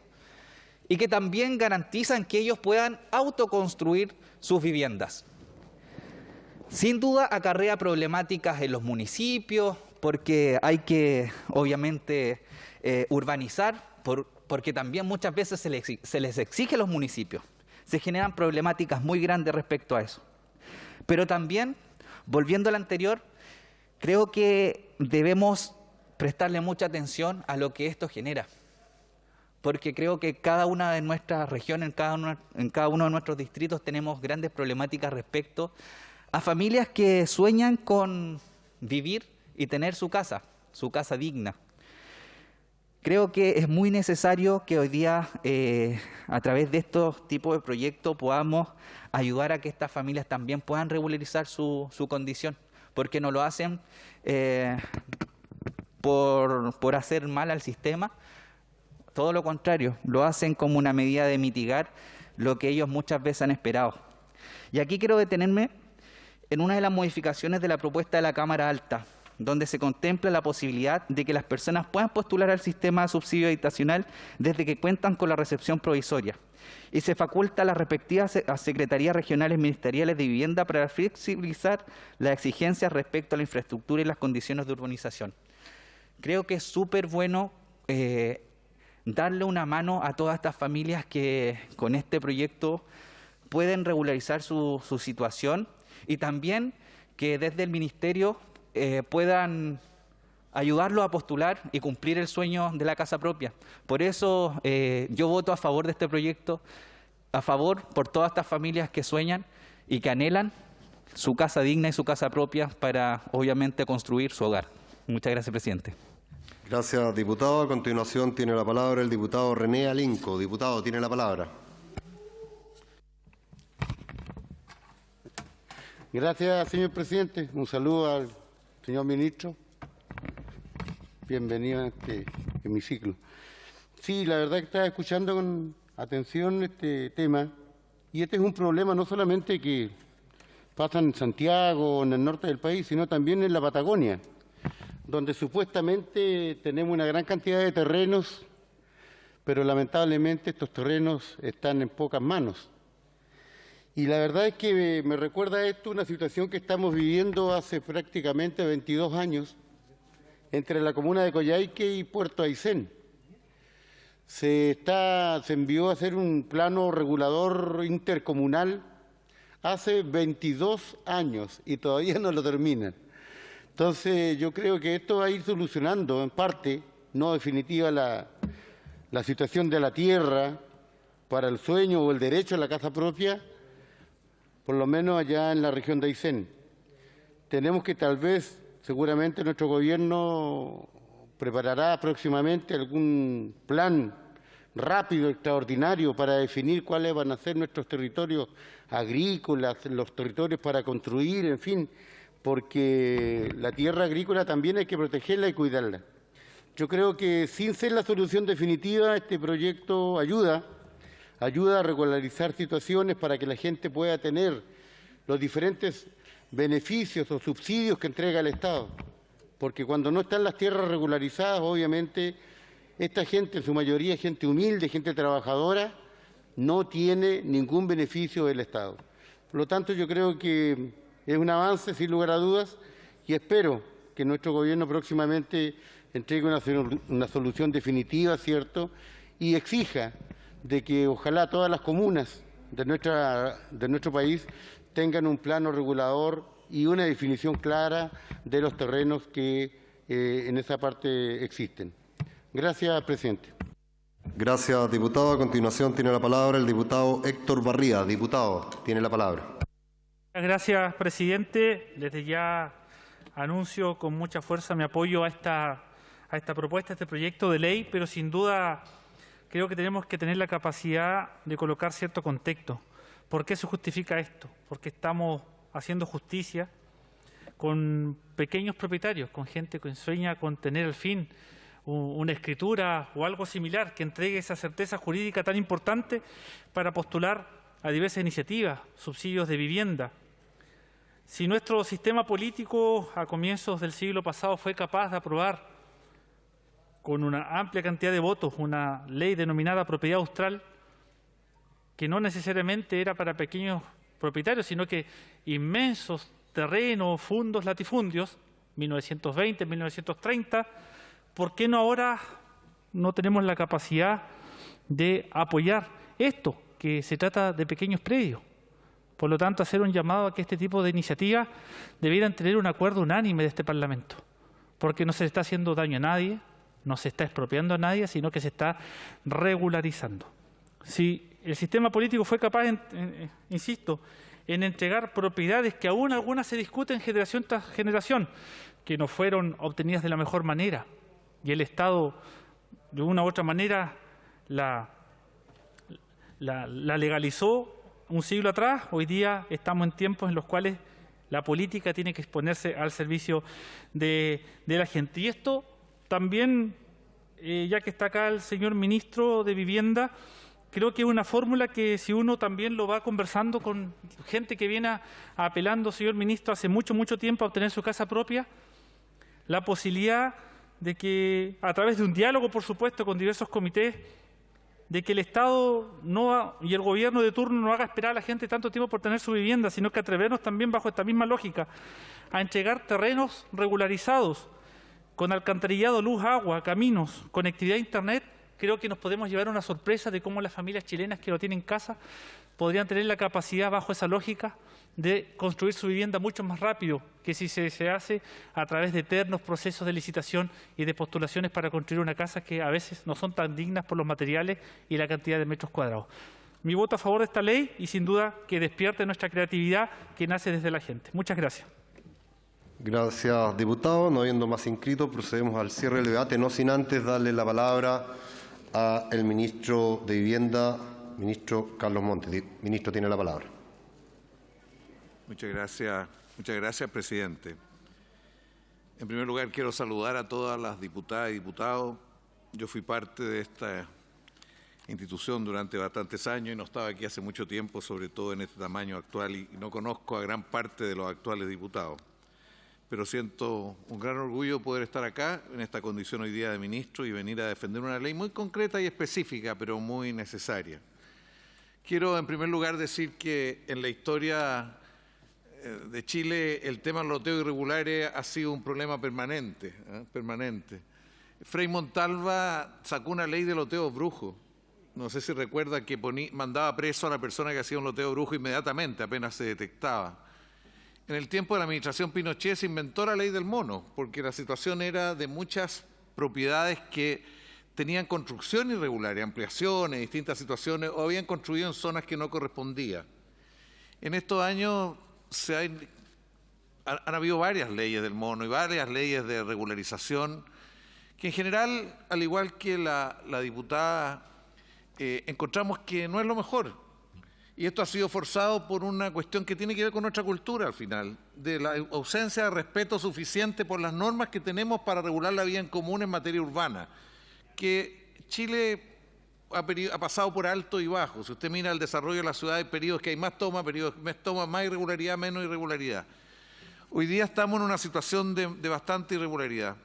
[SPEAKER 14] y que también garantizan que ellos puedan autoconstruir sus viviendas. Sin duda acarrea problemáticas en los municipios, porque hay que, obviamente, urbanizar, porque también muchas veces se les exige a los municipios. Se generan problemáticas muy grandes respecto a eso. Pero también, volviendo al anterior, creo que debemos prestarle mucha atención a lo que esto genera. porque creo que cada una de nuestras regiones, en cada uno de nuestros distritos tenemos grandes problemáticas respecto a familias que sueñan con vivir y tener su casa digna. Creo que es muy necesario que hoy día, a través de estos tipos de proyectos, podamos ayudar a que estas familias también puedan regularizar su condición, porque no lo hacen por hacer mal al sistema. Todo lo contrario, lo hacen como una medida de mitigar lo que ellos muchas veces han esperado. Y aquí quiero detenerme en una de las modificaciones de la propuesta de la Cámara Alta, donde se contempla la posibilidad de que las personas puedan postular al sistema de subsidio habitacional desde que cuentan con la recepción provisoria. Y se faculta a las respectivas secretarías regionales ministeriales de vivienda para flexibilizar las exigencias respecto a la infraestructura y las condiciones de urbanización. Creo que es súper bueno darle una mano a todas estas familias que con este proyecto pueden regularizar su situación, y también que desde el Ministerio puedan ayudarlos a postular y cumplir el sueño de la casa propia. Por eso yo voto a favor de este proyecto, a favor por todas estas familias que sueñan y que anhelan su casa digna y su casa propia para, obviamente, construir su hogar. Muchas gracias, presidente.
[SPEAKER 9] Gracias, diputado. A continuación tiene la palabra el diputado René Alinco. Diputado, tiene la palabra.
[SPEAKER 15] Gracias, señor presidente. Un saludo al señor ministro. Bienvenido a este hemiciclo. Sí, la verdad que estaba escuchando con atención este tema, y este es un problema no solamente que pasa en Santiago o en el norte del país, sino también en la Patagonia, donde supuestamente tenemos una gran cantidad de terrenos, pero lamentablemente estos terrenos están en pocas manos. Y la verdad es que me recuerda esto una situación que estamos viviendo hace prácticamente 22 años entre la comuna de Coyhaique y Puerto Aysén. Se envió a hacer un plano regulador intercomunal hace 22 años y todavía no lo terminan. Entonces, yo creo que esto va a ir solucionando en parte, no definitiva, la situación de la tierra para el sueño o el derecho a la casa propia, por lo menos allá en la región de Aysén. Tenemos que tal vez, seguramente nuestro gobierno preparará próximamente algún plan rápido, extraordinario, para definir cuáles van a ser nuestros territorios agrícolas, los territorios para construir, en fin, porque la tierra agrícola también hay que protegerla y cuidarla. Yo creo que sin ser la solución definitiva, este proyecto ayuda a regularizar situaciones para que la gente pueda tener los diferentes beneficios o subsidios que entrega el Estado. Porque cuando no están las tierras regularizadas, obviamente, esta gente, en su mayoría gente humilde, gente trabajadora, no tiene ningún beneficio del Estado. Por lo tanto, yo creo que es un avance, sin lugar a dudas, y espero que nuestro gobierno próximamente entregue una solución definitiva, ¿cierto?, y exija de que ojalá todas las comunas de nuestro país tengan un plano regulador y una definición clara de los terrenos que en esa parte existen. Gracias, presidente.
[SPEAKER 9] Gracias, diputado. A continuación tiene la palabra el diputado Héctor Barría. Diputado, tiene la palabra.
[SPEAKER 16] Gracias, presidente. Desde ya anuncio con mucha fuerza mi apoyo a esta propuesta, a este proyecto de ley, pero sin duda creo que tenemos que tener la capacidad de colocar cierto contexto. ¿Por qué se justifica esto? Porque estamos haciendo justicia con pequeños propietarios, con gente que sueña con tener al fin una escritura o algo similar que entregue esa certeza jurídica tan importante para postular a diversas iniciativas, subsidios de vivienda. Si nuestro sistema político a comienzos del siglo pasado fue capaz de aprobar con una amplia cantidad de votos una ley denominada propiedad austral, que no necesariamente era para pequeños propietarios, sino que inmensos terrenos, fundos, latifundios, 1920, 1930, ¿por qué no ahora no tenemos la capacidad de apoyar esto, que se trata de pequeños predios? Por lo tanto, hacer un llamado a que este tipo de iniciativas debieran tener un acuerdo unánime de este Parlamento, porque no se le está haciendo daño a nadie, No se está expropiando a nadie, sino que se está regularizando. Si el sistema político fue capaz, insisto, en entregar propiedades que aún algunas se discuten generación tras generación, que no fueron obtenidas de la mejor manera, y el Estado, de una u otra manera, la legalizó un siglo atrás, hoy día estamos en tiempos en los cuales la política tiene que exponerse al servicio de la gente. Y esto también, ya que está acá el señor ministro de Vivienda, creo que es una fórmula que si uno también lo va conversando con gente que viene apelando, señor ministro, hace mucho tiempo a obtener su casa propia, la posibilidad de que, a través de un diálogo, por supuesto, con diversos comités, de que el Estado y el gobierno de turno no haga esperar a la gente tanto tiempo por tener su vivienda, sino que atrevernos también, bajo esta misma lógica, a entregar terrenos regularizados, con alcantarillado, luz, agua, caminos, conectividad a Internet. Creo que nos podemos llevar una sorpresa de cómo las familias chilenas que lo tienen en casa podrían tener la capacidad, bajo esa lógica, de construir su vivienda mucho más rápido que si se hace a través de eternos procesos de licitación y de postulaciones para construir una casa que a veces no son tan dignas por los materiales y la cantidad de metros cuadrados. Mi voto a favor de esta ley y sin duda que despierte nuestra creatividad que nace desde la gente. Muchas gracias.
[SPEAKER 9] Gracias, diputado. No habiendo más inscritos, procedemos al cierre del debate, no sin antes darle la palabra al ministro de Vivienda, ministro Carlos Montes. Ministro, tiene la palabra.
[SPEAKER 17] Muchas gracias, presidente. En primer lugar, quiero saludar a todas las diputadas y diputados. Yo fui parte de esta institución durante bastantes años y no estaba aquí hace mucho tiempo, sobre todo en este tamaño actual, y no conozco a gran parte de los actuales diputados. Pero siento un gran orgullo poder estar acá, en esta condición hoy día de ministro, y venir a defender una ley muy concreta y específica, pero muy necesaria. Quiero, en primer lugar, decir que en la historia de Chile el tema de los loteos irregulares ha sido un problema permanente. Frei Montalva sacó una ley de loteos brujos. No sé si recuerda que mandaba preso a la persona que hacía un loteo brujo inmediatamente, apenas se detectaba. En el tiempo de la administración Pinochet se inventó la ley del mono, porque la situación era de muchas propiedades que tenían construcción irregular, ampliaciones, distintas situaciones, o habían construido en zonas que no correspondían. En estos años han habido varias leyes del mono y varias leyes de regularización que en general, al igual que la diputada, encontramos que no es lo mejor. Y esto ha sido forzado por una cuestión que tiene que ver con nuestra cultura al final, de la ausencia de respeto suficiente por las normas que tenemos para regular la vida en común en materia urbana, que Chile ha pasado por alto y bajo. Si usted mira el desarrollo de la ciudad, hay periodos que hay más toma, periodos que más irregularidad, menos irregularidad. Hoy día estamos en una situación de bastante irregularidad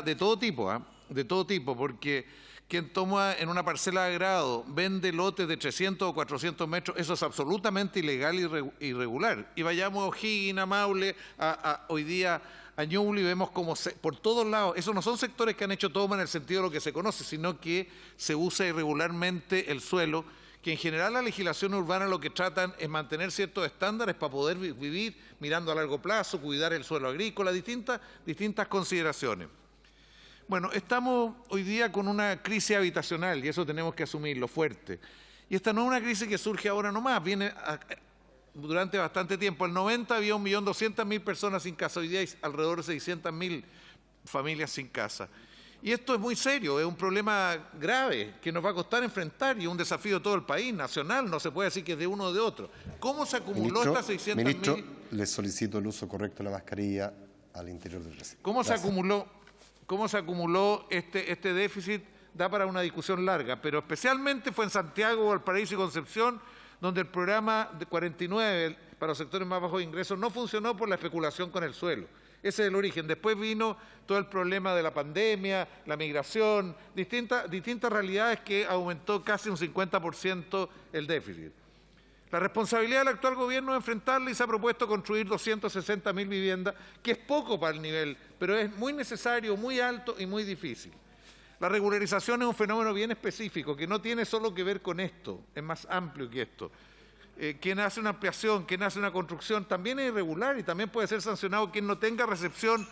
[SPEAKER 17] de todo tipo, de todo tipo, porque quien toma en una parcela de agrado, vende lotes de 300 o 400 metros, eso es absolutamente ilegal y irregular. Y vayamos a O'Higgins, a Maule, hoy día a Ñuble, y vemos como por todos lados, esos no son sectores que han hecho toma en el sentido de lo que se conoce, sino que se usa irregularmente el suelo, que en general la legislación urbana lo que tratan es mantener ciertos estándares para poder vivir mirando a largo plazo, cuidar el suelo agrícola, distintas consideraciones. Bueno, estamos hoy día con una crisis habitacional y eso tenemos que asumirlo fuerte. Y esta no es una crisis que surge ahora nomás, viene durante bastante tiempo. En el 90 había 1.200.000 personas sin casa, hoy día hay alrededor de 600.000 familias sin casa. Y esto es muy serio, es un problema grave que nos va a costar enfrentar y un desafío de todo el país, nacional, no se puede decir que es de uno o de otro. ¿Cómo se acumuló estas 600.000?
[SPEAKER 9] Ministro, le solicito el uso correcto de la mascarilla al interior del recinto.
[SPEAKER 17] ¿Cómo se acumuló este déficit? Da para una discusión larga, pero especialmente fue en Santiago, Valparaíso y Concepción, donde el programa de 49 para los sectores más bajos de ingresos no funcionó por la especulación con el suelo. Ese es el origen. Después vino todo el problema de la pandemia, la migración, distintas realidades que aumentó casi un 50% el déficit. La responsabilidad del actual gobierno es enfrentarla y se ha propuesto construir 260.000 viviendas, que es poco para el nivel, pero es muy necesario, muy alto y muy difícil. La regularización es un fenómeno bien específico, que no tiene solo que ver con esto, es más amplio que esto. Quien hace una ampliación, quien hace una construcción, también es irregular y también puede ser sancionado quien no tenga recepción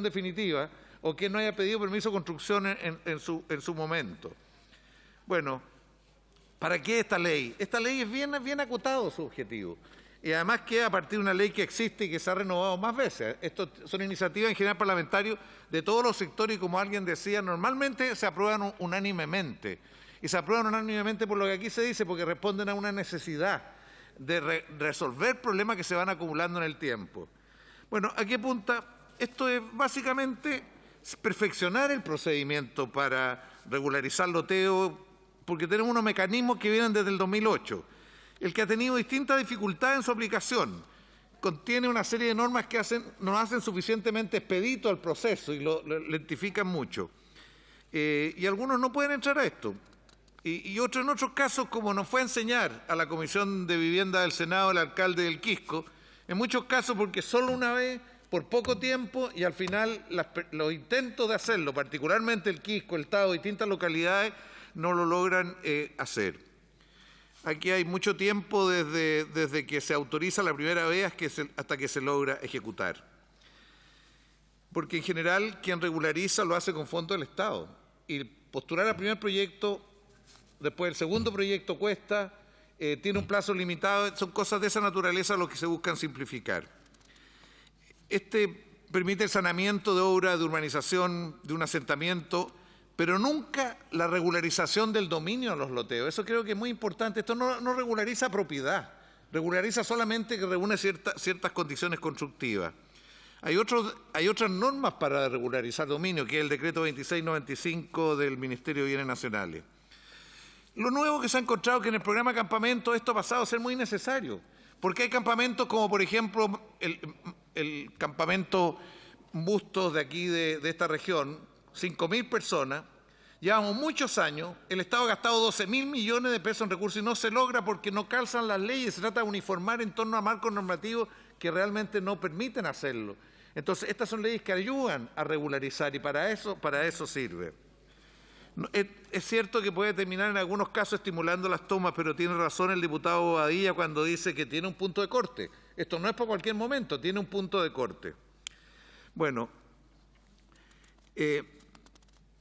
[SPEAKER 17] definitiva o quien no haya pedido permiso de construcción en su momento. Bueno, ¿para qué esta ley? Esta ley es bien acotado su objetivo. Y además queda a partir de una ley que existe y que se ha renovado más veces. Estas son iniciativas en general parlamentarios de todos los sectores y, como alguien decía, normalmente se aprueban unánimemente. Y se aprueban unánimemente por lo que aquí se dice, porque responden a una necesidad de resolver problemas que se van acumulando en el tiempo. Bueno, ¿a qué apunta? Esto es básicamente perfeccionar el procedimiento para regularizar loteo, porque tenemos unos mecanismos que vienen desde el 2008. El que ha tenido distintas dificultades en su aplicación. Contiene una serie de normas que no hacen suficientemente expedito al proceso y lo lentifican mucho. Y algunos no pueden entrar a esto. Y en otros casos, como nos fue a enseñar a la Comisión de Vivienda del Senado el alcalde del Quisco, en muchos casos porque solo una vez, por poco tiempo, y al final los intentos de hacerlo, particularmente el Quisco, el Tao, distintas localidades, no lo logran hacer. Aquí hay mucho tiempo desde que se autoriza la primera vez hasta que se logra ejecutar. Porque en general quien regulariza lo hace con fondos del Estado. Y postular al primer proyecto, después el segundo proyecto cuesta, tiene un plazo limitado, son cosas de esa naturaleza lo que se buscan simplificar. Este permite el saneamiento de obra de urbanización de un asentamiento, pero nunca la regularización del dominio de los loteos. Eso creo que es muy importante. Esto no regulariza propiedad, regulariza solamente que reúne ciertas condiciones constructivas. Hay otras normas para regularizar dominio, que es el decreto 2695 del Ministerio de Bienes Nacionales. Lo nuevo que se ha encontrado es que en el programa de campamento esto ha pasado a ser muy necesario, porque hay campamentos como, por ejemplo, el campamento Bustos de aquí, de esta región, 5.000 personas, llevamos muchos años, el Estado ha gastado 12.000 millones de pesos en recursos y no se logra porque no calzan las leyes, se trata de uniformar en torno a marcos normativos que realmente no permiten hacerlo. Entonces, estas son leyes que ayudan a regularizar y para eso sirve. Es cierto que puede terminar en algunos casos estimulando las tomas, pero tiene razón el diputado Bobadilla cuando dice que tiene un punto de corte. Esto no es para cualquier momento, tiene un punto de corte. Bueno,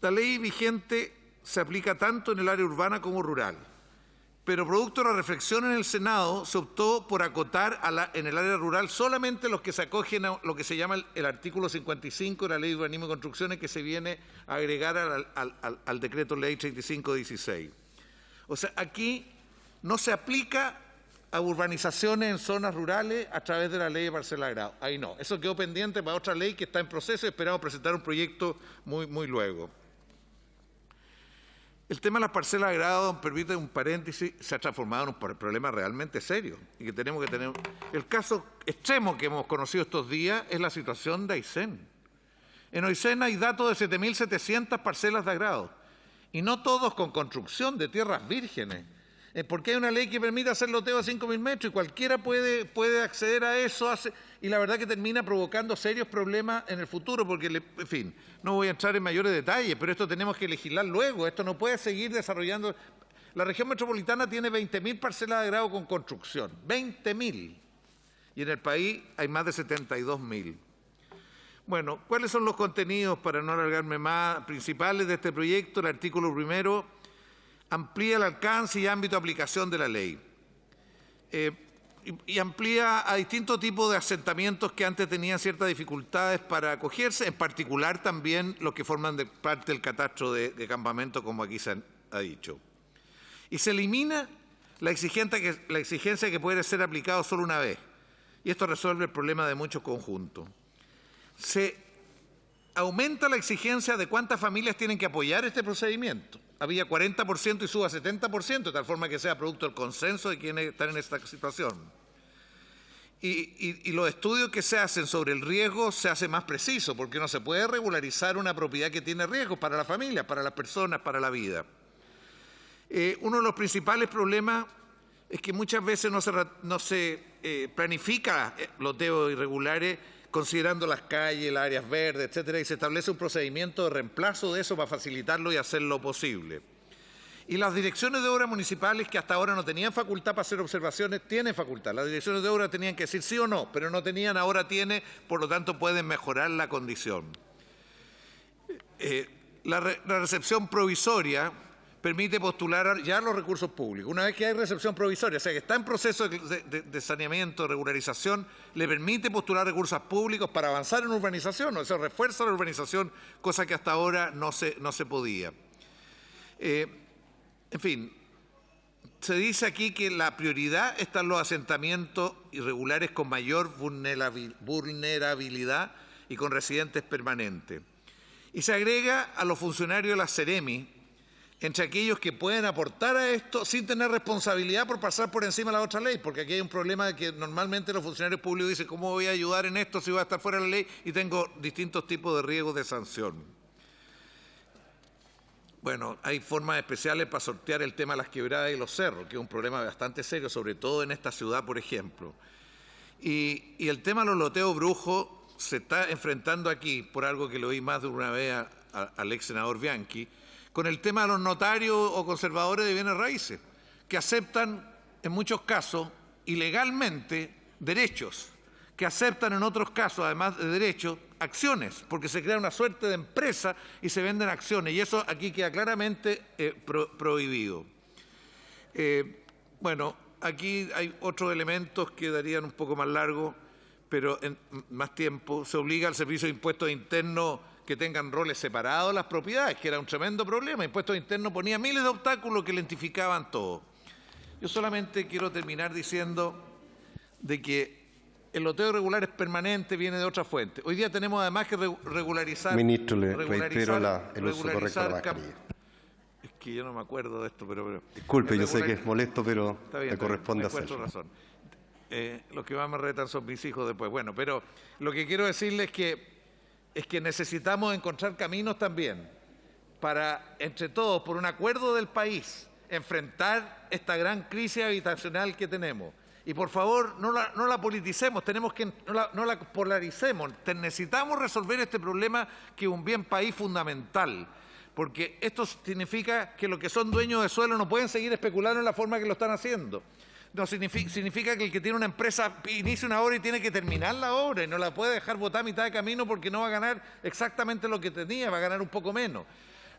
[SPEAKER 17] la ley vigente se aplica tanto en el área urbana como rural, pero producto de la reflexión en el Senado se optó por acotar en el área rural solamente los que se acogen a lo que se llama el artículo 55 de la Ley de Urbanismo y Construcciones, que se viene a agregar al decreto ley 3516. O sea, aquí no se aplica a urbanizaciones en zonas rurales a través de la ley de parcela de grado. Ahí no, eso quedó pendiente para otra ley que está en proceso y esperamos presentar un proyecto muy luego. El tema de las parcelas de grado, permite un paréntesis, se ha transformado en un problema realmente serio y que tenemos que tener. El caso extremo que hemos conocido estos días es la situación de Aysén. En Aysén hay datos de 7.700 parcelas de agrado y no todos con construcción de tierras vírgenes, porque hay una ley que permite hacer loteo a 5.000 metros y cualquiera puede acceder a eso, y la verdad que termina provocando serios problemas en el futuro, porque, en fin, no voy a entrar en mayores detalles, pero esto tenemos que legislar luego, esto no puede seguir desarrollando. La región metropolitana tiene 20.000 parcelas de agrado con construcción, 20.000, y en el país hay más de 72.000. Bueno, ¿cuáles son los contenidos, para no alargarme más, principales de este proyecto? El artículo primero amplía el alcance y ámbito de aplicación de la ley y amplía a distintos tipos de asentamientos que antes tenían ciertas dificultades para acogerse, en particular también los que forman parte del catastro de campamento, como aquí se ha dicho. Y se elimina la exigencia que puede ser aplicado solo una vez, y esto resuelve el problema de muchos conjuntos. Se aumenta la exigencia de cuántas familias tienen que apoyar este procedimiento. Había 40% y sube a 70%, de tal forma que sea producto del consenso de quienes están en esta situación. Y los estudios que se hacen sobre el riesgo se hace más preciso, porque no se puede regularizar una propiedad que tiene riesgos para la familia, para las personas, para la vida. Uno de los principales problemas es que muchas veces no se planifica loteos irregulares considerando las calles, las áreas verdes, etcétera, y se establece un procedimiento de reemplazo de eso para facilitarlo y hacerlo posible. Y las direcciones de obras municipales, que hasta ahora no tenían facultad para hacer observaciones, tienen facultad. Las direcciones de obras tenían que decir sí o no, pero no tenían, ahora tiene, por lo tanto pueden mejorar la condición. la recepción provisoria permite postular ya los recursos públicos. Una vez que hay recepción provisoria, o sea que está en proceso de saneamiento, de regularización, le permite postular recursos públicos para avanzar en urbanización, o sea, refuerza la urbanización, cosa que hasta ahora no se podía. En fin, se dice aquí que la prioridad está en los asentamientos irregulares con mayor vulnerabilidad y con residentes permanentes. Y se agrega a los funcionarios de la Seremi, entre aquellos que pueden aportar a esto sin tener responsabilidad por pasar por encima de la otra ley, porque aquí hay un problema de que normalmente los funcionarios públicos dicen ¿cómo voy a ayudar en esto si voy a estar fuera de la ley y tengo distintos tipos de riesgos de sanción? Bueno, hay formas especiales para sortear el tema de las quebradas y los cerros, que es un problema bastante serio, sobre todo en esta ciudad, por ejemplo. Y el tema de los loteos brujos se está enfrentando aquí, por algo que le oí más de una vez al ex senador Bianchi, con el tema de los notarios o conservadores de bienes raíces, que aceptan en muchos casos ilegalmente derechos, que aceptan en otros casos, además de derechos, acciones, porque se crea una suerte de empresa y se venden acciones, y eso aquí queda claramente prohibido. Bueno, aquí hay otros elementos que darían un poco más largo, pero en más tiempo. Se obliga al Servicio de Impuestos Internos que tengan roles separados las propiedades, que era un tremendo problema. Impuestos Internos ponía miles de obstáculos que lentificaban todo. Yo solamente quiero terminar diciendo de que el loteo irregular es permanente, viene de otra fuente. Hoy día tenemos además que regularizar...
[SPEAKER 9] Ministro, le reitero el uso correcto de la mascarilla.
[SPEAKER 17] Es que yo no me acuerdo de esto, pero
[SPEAKER 9] disculpe, yo sé que es molesto, pero le corresponde hacerlo.
[SPEAKER 17] Razón. Los que más me retan son mis hijos después. Bueno, pero lo que quiero decirles es que necesitamos encontrar caminos también para, entre todos, por un acuerdo del país, enfrentar esta gran crisis habitacional que tenemos. Y por favor, no la politicemos, no la polaricemos. Necesitamos resolver este problema que es un bien país fundamental. Porque esto significa que los que son dueños de suelo no pueden seguir especulando en la forma que lo están haciendo. No significa que el que tiene una empresa inicia una obra y tiene que terminar la obra y no la puede dejar botar a mitad de camino porque no va a ganar exactamente lo que tenía, va a ganar un poco menos.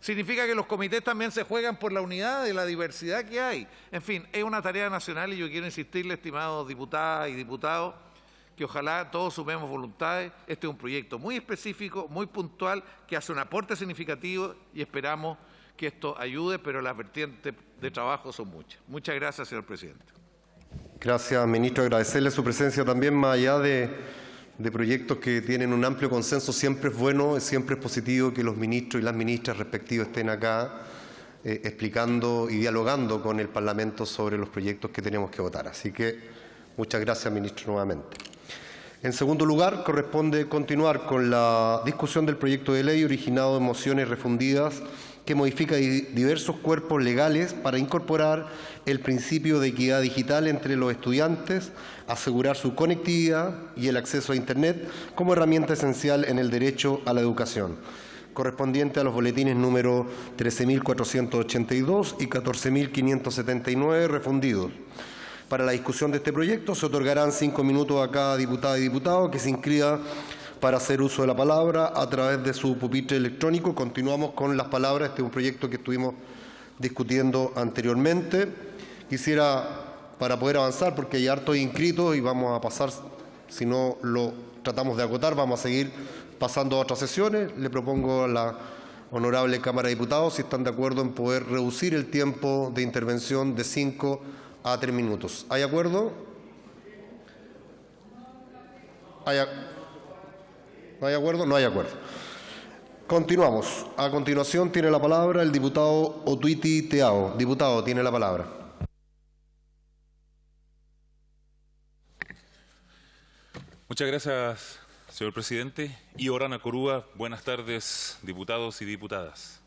[SPEAKER 17] Significa que los comités también se juegan por la unidad de la diversidad que hay. En fin, es una tarea nacional y yo quiero insistirle, estimados diputadas y diputados, que ojalá todos sumemos voluntades. Este es un proyecto muy específico, muy puntual, que hace un aporte significativo y esperamos que esto ayude, pero las vertientes de trabajo son muchas. Muchas gracias, señor presidente.
[SPEAKER 9] Gracias, ministro. Agradecerle su presencia también, más allá de proyectos que tienen un amplio consenso. Siempre es bueno, siempre es positivo que los ministros y las ministras respectivos estén acá explicando y dialogando con el Parlamento sobre los proyectos que tenemos que votar. Así que muchas gracias, ministro, nuevamente. En segundo lugar, corresponde continuar con la discusión del proyecto de ley originado en mociones refundidas que modifica diversos cuerpos legales para incorporar el principio de equidad digital entre los estudiantes, asegurar su conectividad y el acceso a Internet como herramienta esencial en el derecho a la educación, correspondiente a los boletines número 13.482 y 14.579 refundidos. Para la discusión de este proyecto se otorgarán 5 minutos a cada diputada y diputado que se inscriba para hacer uso de la palabra a través de su pupitre electrónico. Continuamos con las palabras. Este es un proyecto que estuvimos discutiendo anteriormente. Quisiera, para poder avanzar, porque hay hartos inscritos y vamos a pasar, si no lo tratamos de acotar, vamos a seguir pasando a otras sesiones. Le propongo a la honorable Cámara de Diputados, si están de acuerdo, en poder reducir el tiempo de intervención de 5 a 3 minutos. ¿Hay acuerdo? ¿No hay acuerdo? No hay acuerdo. Continuamos. A continuación tiene la palabra el diputado Otuiti Teao. Diputado, tiene la palabra.
[SPEAKER 18] Muchas gracias, señor presidente. Y Orana Corúa, buenas tardes, diputados y diputadas.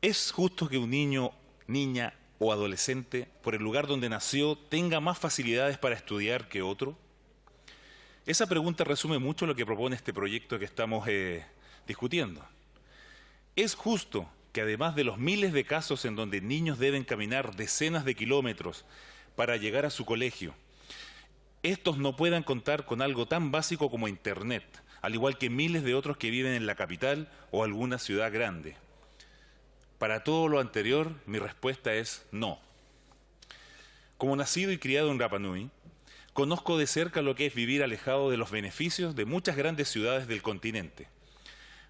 [SPEAKER 18] ¿Es justo que un niño, niña o adolescente, por el lugar donde nació, tenga más facilidades para estudiar que otro? Esa pregunta resume mucho lo que propone este proyecto que estamos discutiendo. ¿Es justo que además de los miles de casos en donde niños deben caminar decenas de kilómetros para llegar a su colegio, estos no puedan contar con algo tan básico como Internet, al igual que miles de otros que viven en la capital o alguna ciudad grande. Para todo lo anterior, mi respuesta es no. Como nacido y criado en Rapa Nui, conozco de cerca lo que es vivir alejado de los beneficios de muchas grandes ciudades del continente.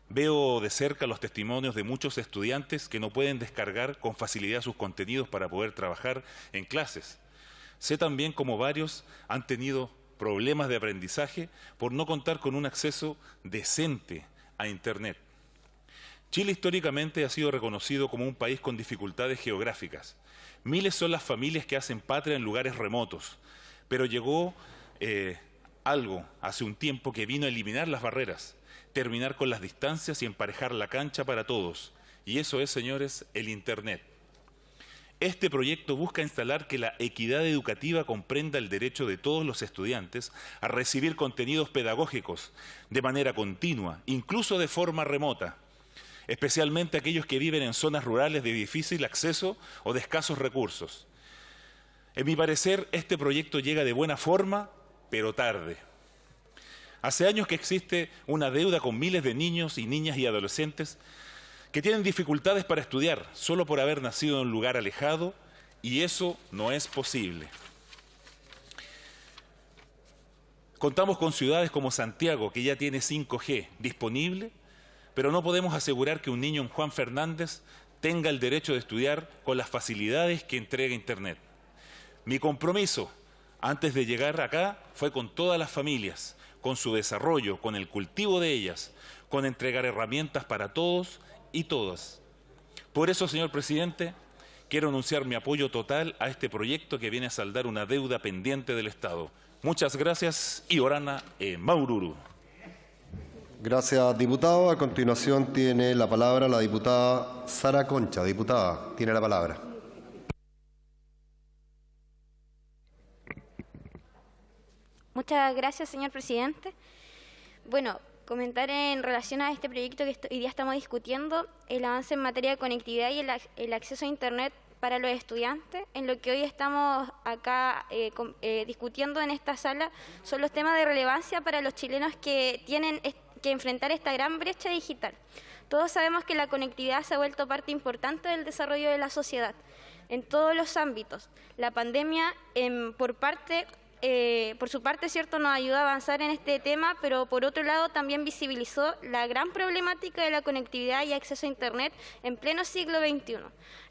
[SPEAKER 18] Veo de cerca los testimonios de muchos estudiantes que no pueden descargar con facilidad sus contenidos para poder trabajar en clases. Sé también cómo varios han tenido problemas de aprendizaje por no contar con un acceso decente a Internet. Chile históricamente ha sido reconocido como un país con dificultades geográficas. Miles son las familias que hacen patria en lugares remotos, pero llegó algo hace un tiempo que vino a eliminar las barreras, terminar con las distancias y emparejar la cancha para todos. Y eso es, señores, el Internet. Este proyecto busca instalar que la equidad educativa comprenda el derecho de todos los estudiantes a recibir contenidos pedagógicos de manera continua, incluso de forma remota, especialmente aquellos que viven en zonas rurales de difícil acceso o de escasos recursos. En mi parecer, este proyecto llega de buena forma, pero tarde. Hace años que existe una deuda con miles de niños y niñas y adolescentes que tienen dificultades para estudiar solo por haber nacido en un lugar alejado, y eso no es posible. Contamos con ciudades como Santiago, que ya tiene 5G disponible, pero no podemos asegurar que un niño en Juan Fernández tenga el derecho de estudiar con las facilidades que entrega Internet. Mi compromiso antes de llegar acá fue con todas las familias, con su desarrollo, con el cultivo de ellas, con entregar herramientas para todos y todas. Por eso, señor presidente, quiero anunciar mi apoyo total a este proyecto que viene a saldar una deuda pendiente del Estado. Muchas gracias y orana Maururu.
[SPEAKER 9] Gracias, diputado. A continuación tiene la palabra la diputada Sara Concha. Diputada, tiene la palabra.
[SPEAKER 19] Muchas gracias, señor presidente. Bueno, comentar en relación a este proyecto que hoy día estamos discutiendo, el avance en materia de conectividad y el acceso a Internet para los estudiantes. En lo que hoy estamos acá discutiendo en esta sala son los temas de relevancia para los chilenos que tienen que enfrentar esta gran brecha digital. Todos sabemos que la conectividad se ha vuelto parte importante del desarrollo de la sociedad en todos los ámbitos. La pandemia, por su parte, cierto, nos ayudó a avanzar en este tema, pero por otro lado también visibilizó la gran problemática de la conectividad y acceso a Internet en pleno siglo XXI.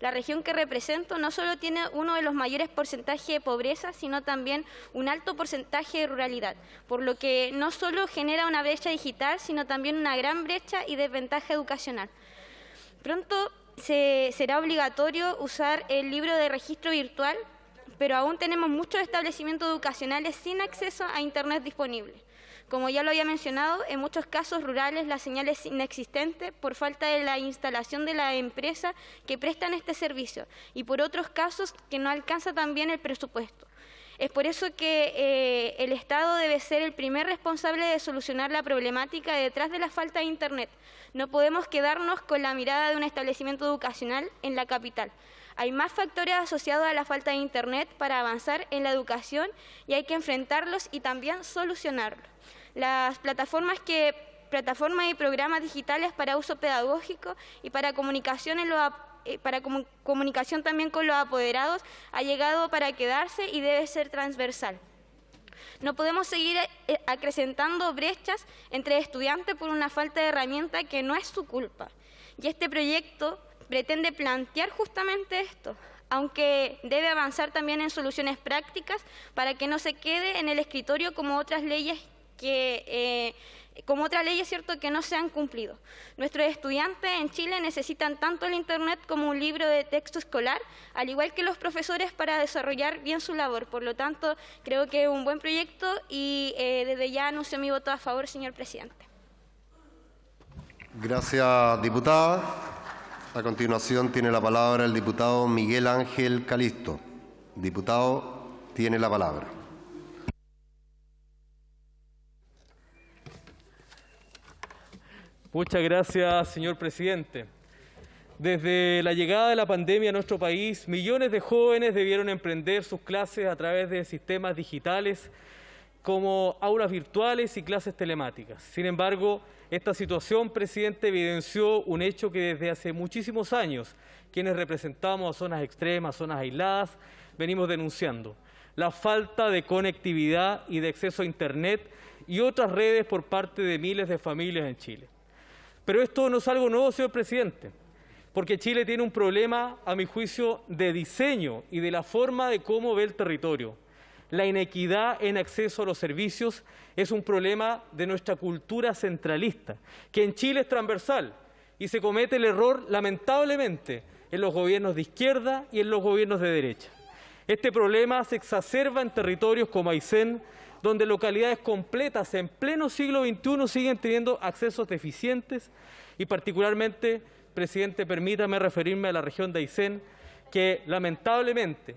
[SPEAKER 19] La región que represento no solo tiene uno de los mayores porcentajes de pobreza, sino también un alto porcentaje de ruralidad, por lo que no solo genera una brecha digital, sino también una gran brecha y desventaja educacional. Pronto será obligatorio usar el libro de registro virtual, pero aún tenemos muchos establecimientos educacionales sin acceso a Internet disponible. Como ya lo había mencionado, en muchos casos rurales la señal es inexistente por falta de la instalación de la empresa que prestan este servicio y por otros casos que no alcanza también el presupuesto. Es por eso que el Estado debe ser el primer responsable de solucionar la problemática detrás de la falta de Internet. No podemos quedarnos con la mirada de un establecimiento educacional en la capital. Hay más factores asociados a la falta de Internet para avanzar en la educación y hay que enfrentarlos y también solucionarlos. Las plataformas y programas digitales para uso pedagógico y para comunicación comunicación también con los apoderados ha llegado para quedarse y debe ser transversal. No podemos seguir acrecentando brechas entre estudiantes por una falta de herramienta que no es su culpa. Y este proyecto pretende plantear justamente esto, aunque debe avanzar también en soluciones prácticas para que no se quede en el escritorio como otras leyes cierto, que no se han cumplido. Nuestros estudiantes en Chile necesitan tanto el Internet como un libro de texto escolar, al igual que los profesores para desarrollar bien su labor. Por lo tanto, creo que es un buen proyecto y desde ya anuncio mi voto a favor, señor presidente.
[SPEAKER 9] Gracias, diputada. A continuación tiene la palabra el diputado Miguel Ángel Calisto. Diputado, tiene la palabra.
[SPEAKER 20] Muchas gracias, señor presidente. Desde la llegada de la pandemia a nuestro país, millones de jóvenes debieron emprender sus clases a través de sistemas digitales como aulas virtuales y clases telemáticas. Sin embargo, esta situación, presidente, evidenció un hecho que desde hace muchísimos años quienes representamos a zonas extremas, zonas aisladas, venimos denunciando: la falta de conectividad y de acceso a Internet y otras redes por parte de miles de familias en Chile. Pero esto no es algo nuevo, señor presidente, porque Chile tiene un problema, a mi juicio, de diseño y de la forma de cómo ve el territorio. La inequidad en acceso a los servicios es un problema de nuestra cultura centralista, que en Chile es transversal y se comete el error, lamentablemente, en los gobiernos de izquierda y en los gobiernos de derecha. Este problema se exacerba en territorios como Aysén, donde localidades completas en pleno siglo XXI siguen teniendo accesos deficientes y particularmente, presidente, permítame referirme a la región de Aysén, que lamentablemente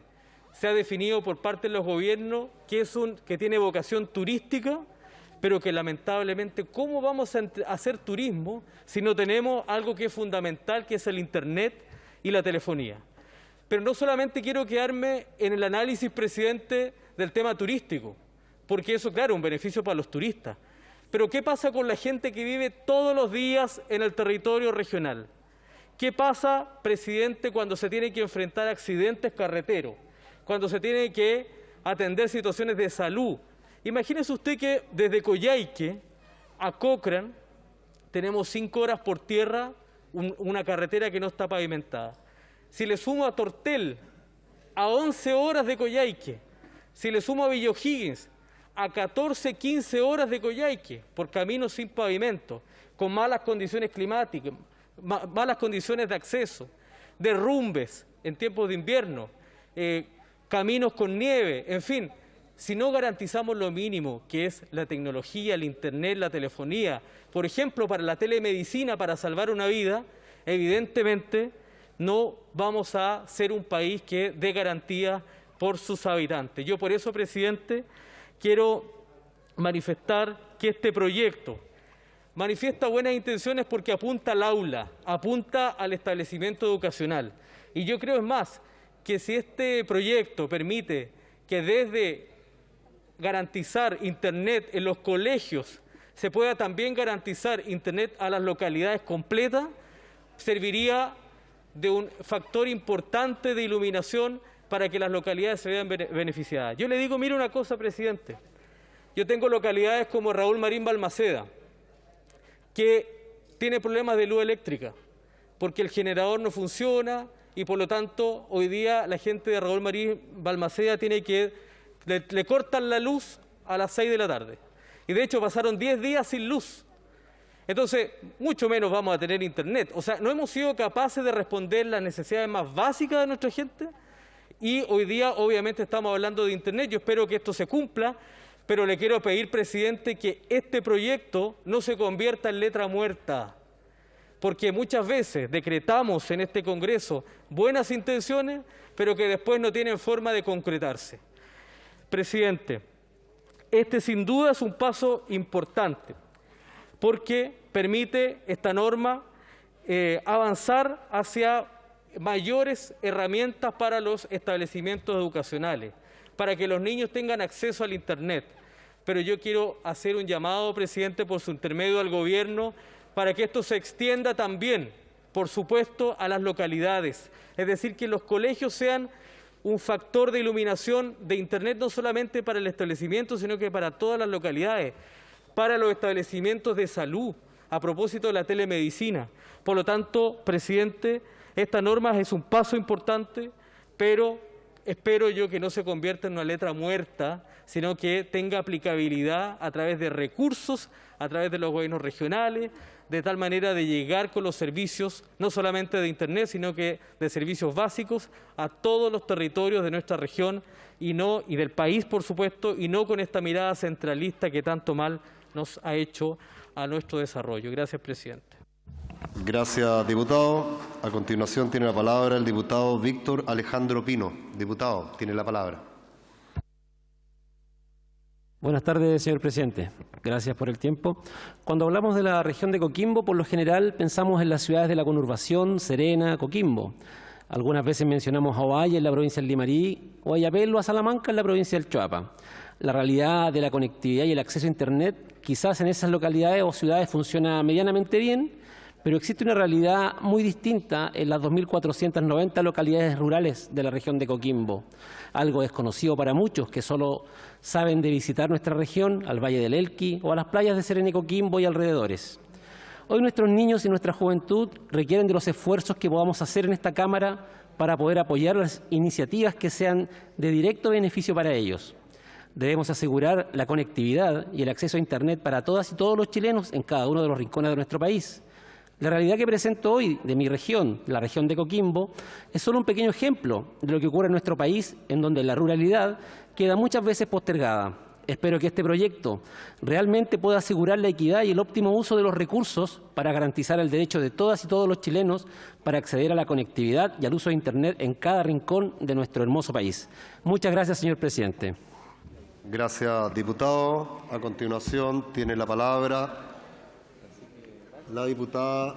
[SPEAKER 20] se ha definido por parte de los gobiernos que tiene vocación turística, pero que lamentablemente, ¿cómo vamos a hacer turismo si no tenemos algo que es fundamental, que es el Internet y la telefonía? Pero no solamente quiero quedarme en el análisis, presidente, del tema turístico, porque eso, claro, es un beneficio para los turistas. Pero ¿qué pasa con la gente que vive todos los días en el territorio regional? ¿Qué pasa, presidente, cuando se tiene que enfrentar accidentes carreteros? Cuando se tiene que atender situaciones de salud. Imagínese usted que desde Coyhaique a Cochrane tenemos 5 horas por tierra, una carretera que no está pavimentada. Si le sumo a Tortel, a 11 horas de Coyhaique, si le sumo a Villa O'Higgins, a 14, 15 horas de Coyhaique, por caminos sin pavimento, con malas condiciones climáticas, malas condiciones de acceso, derrumbes en tiempos de invierno, caminos con nieve, en fin, si no garantizamos lo mínimo, que es la tecnología, el Internet, la telefonía, por ejemplo, para la telemedicina, para salvar una vida, evidentemente no vamos a ser un país que dé garantía por sus habitantes. Yo por eso, presidente, quiero manifestar que este proyecto manifiesta buenas intenciones porque apunta al aula, apunta al establecimiento educacional. Y yo creo, es más, que si este proyecto permite que desde garantizar Internet en los colegios se pueda también garantizar Internet a las localidades completas, serviría de un factor importante de iluminación para que las localidades se vean beneficiadas. Yo le digo, mire una cosa, presidente, yo tengo localidades como Raúl Marín Balmaceda, que tiene problemas de luz eléctrica, porque el generador no funciona y por lo tanto hoy día la gente de Raúl Marín Balmaceda le cortan la luz a las 6 de la tarde. Y de hecho pasaron 10 días sin luz. Entonces, mucho menos vamos a tener Internet. O sea, no hemos sido capaces de responder las necesidades más básicas de nuestra gente y hoy día obviamente estamos hablando de Internet. Yo espero que esto se cumpla, pero le quiero pedir, presidente, que este proyecto no se convierta en letra muerta, porque muchas veces decretamos en este Congreso buenas intenciones, pero que después no tienen forma de concretarse. Presidente, este sin duda es un paso importante, porque permite esta norma avanzar hacia mayores herramientas para los establecimientos educacionales, para que los niños tengan acceso al Internet. Pero yo quiero hacer un llamado, presidente, por su intermedio al Gobierno, para que esto se extienda también, por supuesto, a las localidades. Es decir, que los colegios sean un factor de iluminación de Internet no solamente para el establecimiento, sino que para todas las localidades, para los establecimientos de salud, a propósito de la telemedicina. Por lo tanto, presidente, esta norma es un paso importante, pero espero yo que no se convierta en una letra muerta, sino que tenga aplicabilidad a través de recursos, a través de los gobiernos regionales, de tal manera de llegar con los servicios, no solamente de Internet, sino que de servicios básicos a todos los territorios de nuestra región y del país, por supuesto, y no con esta mirada centralista que tanto mal nos ha hecho a nuestro desarrollo. Gracias, presidente.
[SPEAKER 9] Gracias, diputado. A continuación tiene la palabra el diputado Víctor Alejandro Pino. Diputado, tiene la palabra.
[SPEAKER 21] Buenas tardes, señor presidente. Gracias por el tiempo. Cuando hablamos de la región de Coquimbo, por lo general pensamos en las ciudades de la conurbación, Serena, Coquimbo. Algunas veces mencionamos a Ovalle en la provincia del Limarí, o a Ayapel o a Salamanca en la provincia del Choapa. La realidad de la conectividad y el acceso a Internet quizás en esas localidades o ciudades funciona medianamente bien, pero existe una realidad muy distinta en las 2.490 localidades rurales de la región de Coquimbo, algo desconocido para muchos que solo saben de visitar nuestra región, al Valle del Elqui o a las playas de Serena y Coquimbo y alrededores. Hoy nuestros niños y nuestra juventud requieren de los esfuerzos que podamos hacer en esta Cámara para poder apoyar las iniciativas que sean de directo beneficio para ellos. Debemos asegurar la conectividad y el acceso a Internet para todas y todos los chilenos en cada uno de los rincones de nuestro país. La realidad que presento hoy de mi región, la región de Coquimbo, es solo un pequeño ejemplo de lo que ocurre en nuestro país, en donde la ruralidad queda muchas veces postergada. Espero que este proyecto realmente pueda asegurar la equidad y el óptimo uso de los recursos para garantizar el derecho de todas y todos los chilenos para acceder a la conectividad y al uso de Internet en cada rincón de nuestro hermoso país. Muchas gracias, señor presidente.
[SPEAKER 9] Gracias, diputado. A continuación, tiene la palabra la diputada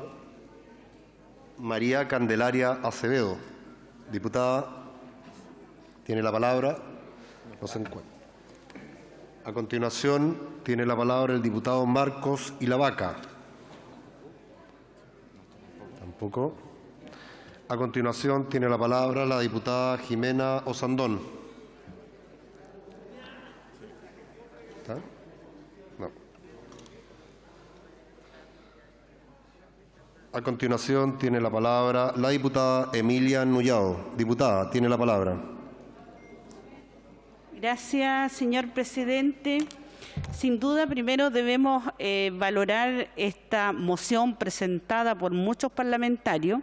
[SPEAKER 9] María Candelaria Acevedo. Diputada, tiene la palabra. No se encuentra. A continuación, tiene la palabra el diputado Marcos Ilavaca. Tampoco. A continuación, tiene la palabra la diputada Jimena Osandón. ¿Está? No. A continuación, tiene la palabra la diputada Emilia Nullado. Diputada, tiene la palabra.
[SPEAKER 2] Gracias, señor presidente. Sin duda, primero debemos valorar esta moción presentada por muchos parlamentarios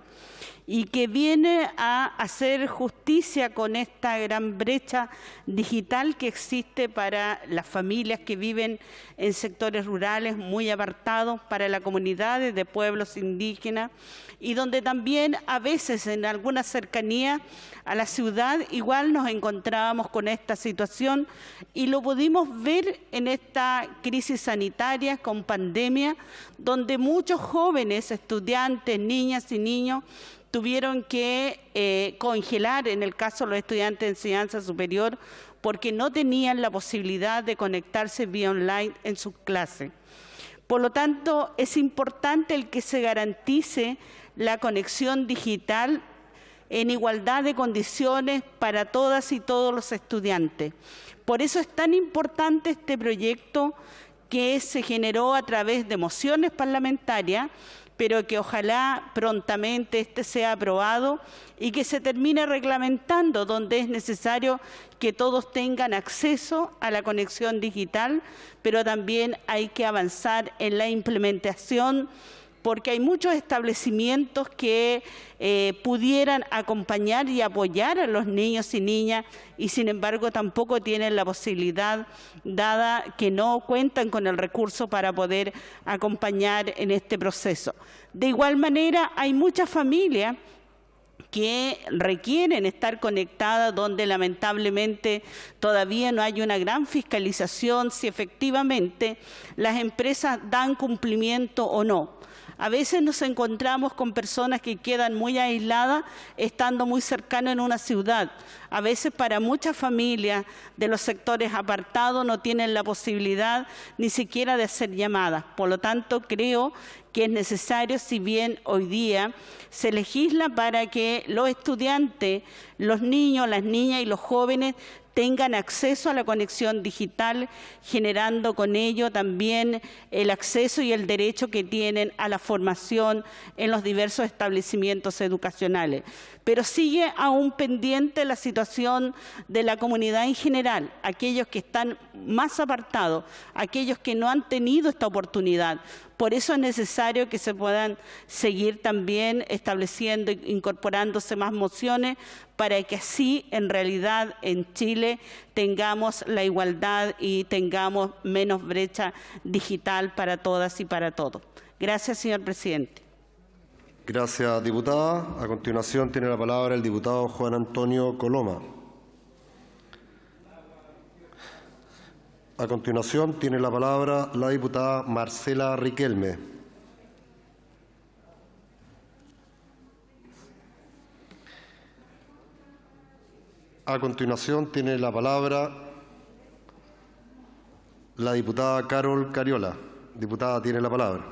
[SPEAKER 2] y que viene a hacer justicia con esta gran brecha digital que existe para las familias que viven en sectores rurales muy apartados, para las comunidades de pueblos indígenas y donde también a veces en alguna cercanía a la ciudad igual nos encontrábamos con esta situación y lo pudimos ver en esta crisis sanitaria con pandemia, donde muchos jóvenes, estudiantes, niñas y niños tuvieron que congelar, en el caso de los estudiantes de enseñanza superior, porque no tenían la posibilidad de conectarse vía online en sus clases. Por lo tanto, es importante el que se garantice la conexión digital en igualdad de condiciones para todas y todos los estudiantes. Por eso es tan importante este proyecto que se generó a través de mociones parlamentarias, pero que ojalá prontamente este sea aprobado y que se termine reglamentando donde es necesario que todos tengan acceso a la conexión digital, pero también hay que avanzar en la implementación porque hay muchos establecimientos que pudieran acompañar y apoyar a los niños y niñas y sin embargo tampoco tienen la posibilidad, dada que no cuentan con el recurso para poder acompañar en este proceso. De igual manera, hay muchas familias que requieren estar conectadas, donde lamentablemente todavía no hay una gran fiscalización si efectivamente las empresas dan cumplimiento o no. A veces nos encontramos con personas que quedan muy aisladas estando muy cercanas en una ciudad. A veces para muchas familias de los sectores apartados no tienen la posibilidad ni siquiera de hacer llamadas. Por lo tanto, creo que es necesario, si bien hoy día se legisla para que los estudiantes, los niños, las niñas y los jóvenes tengan acceso a la conexión digital, generando con ello también el acceso y el derecho que tienen a la formación en los diversos establecimientos educacionales. Pero sigue aún pendiente la situación de la comunidad en general, aquellos que están más apartados, aquellos que no han tenido esta oportunidad. Por eso es necesario que se puedan seguir también estableciendo, incorporándose más mociones para que así en realidad en Chile tengamos la igualdad y tengamos menos brecha digital para todas y para todos. Gracias, señor presidente.
[SPEAKER 9] Gracias, diputada. A continuación tiene la palabra el diputado Juan Antonio Coloma. A continuación tiene la palabra la diputada Marcela Riquelme. A continuación tiene la palabra la diputada Carol Cariola. Diputada, tiene la palabra.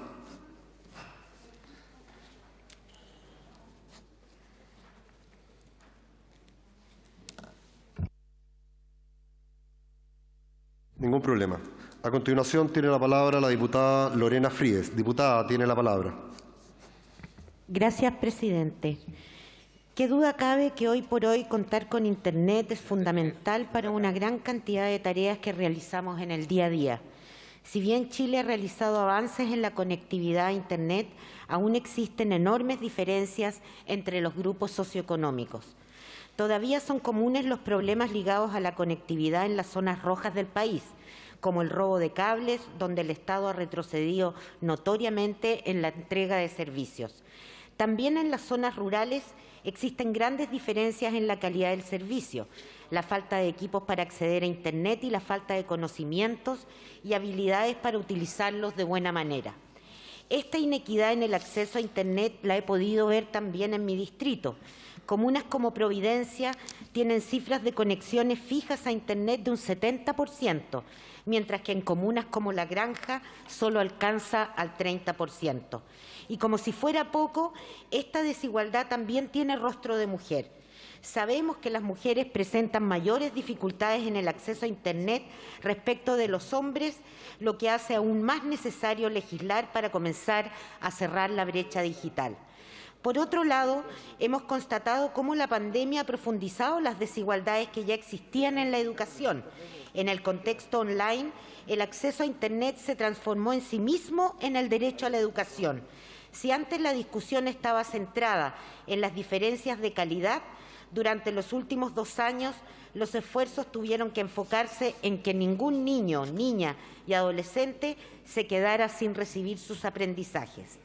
[SPEAKER 9] Ningún problema. A continuación tiene la palabra la diputada Lorena Fríes. Diputada, tiene la palabra.
[SPEAKER 3] Gracias, presidente. Qué duda cabe que hoy por hoy contar con Internet es fundamental para una gran cantidad de tareas que realizamos en el día a día. Si bien Chile ha realizado avances en la conectividad a Internet, aún existen enormes diferencias entre los grupos socioeconómicos. Todavía son comunes los problemas ligados a la conectividad en las zonas rojas del país, como el robo de cables, donde el Estado ha retrocedido notoriamente en la entrega de servicios. También en las zonas rurales existen grandes diferencias en la calidad del servicio, la falta de equipos para acceder a Internet y la falta de conocimientos y habilidades para utilizarlos de buena manera. Esta inequidad en el acceso a Internet la he podido ver también en mi distrito. Comunas como Providencia tienen cifras de conexiones fijas a Internet de un 70%, mientras que en comunas como La Granja solo alcanza al 30%. Y como si fuera poco, esta desigualdad también tiene rostro de mujer. Sabemos que las mujeres presentan mayores dificultades en el acceso a Internet respecto de los hombres, lo que hace aún más necesario legislar para comenzar a cerrar la brecha digital. Por otro lado, hemos constatado cómo la pandemia ha profundizado las desigualdades que ya existían en la educación. En el contexto online, el acceso a Internet se transformó en sí mismo en el derecho a la educación. Si antes la discusión estaba centrada en las diferencias de calidad, durante los últimos 2 años los esfuerzos tuvieron que enfocarse en que ningún niño, niña y adolescente se quedara sin recibir sus aprendizajes.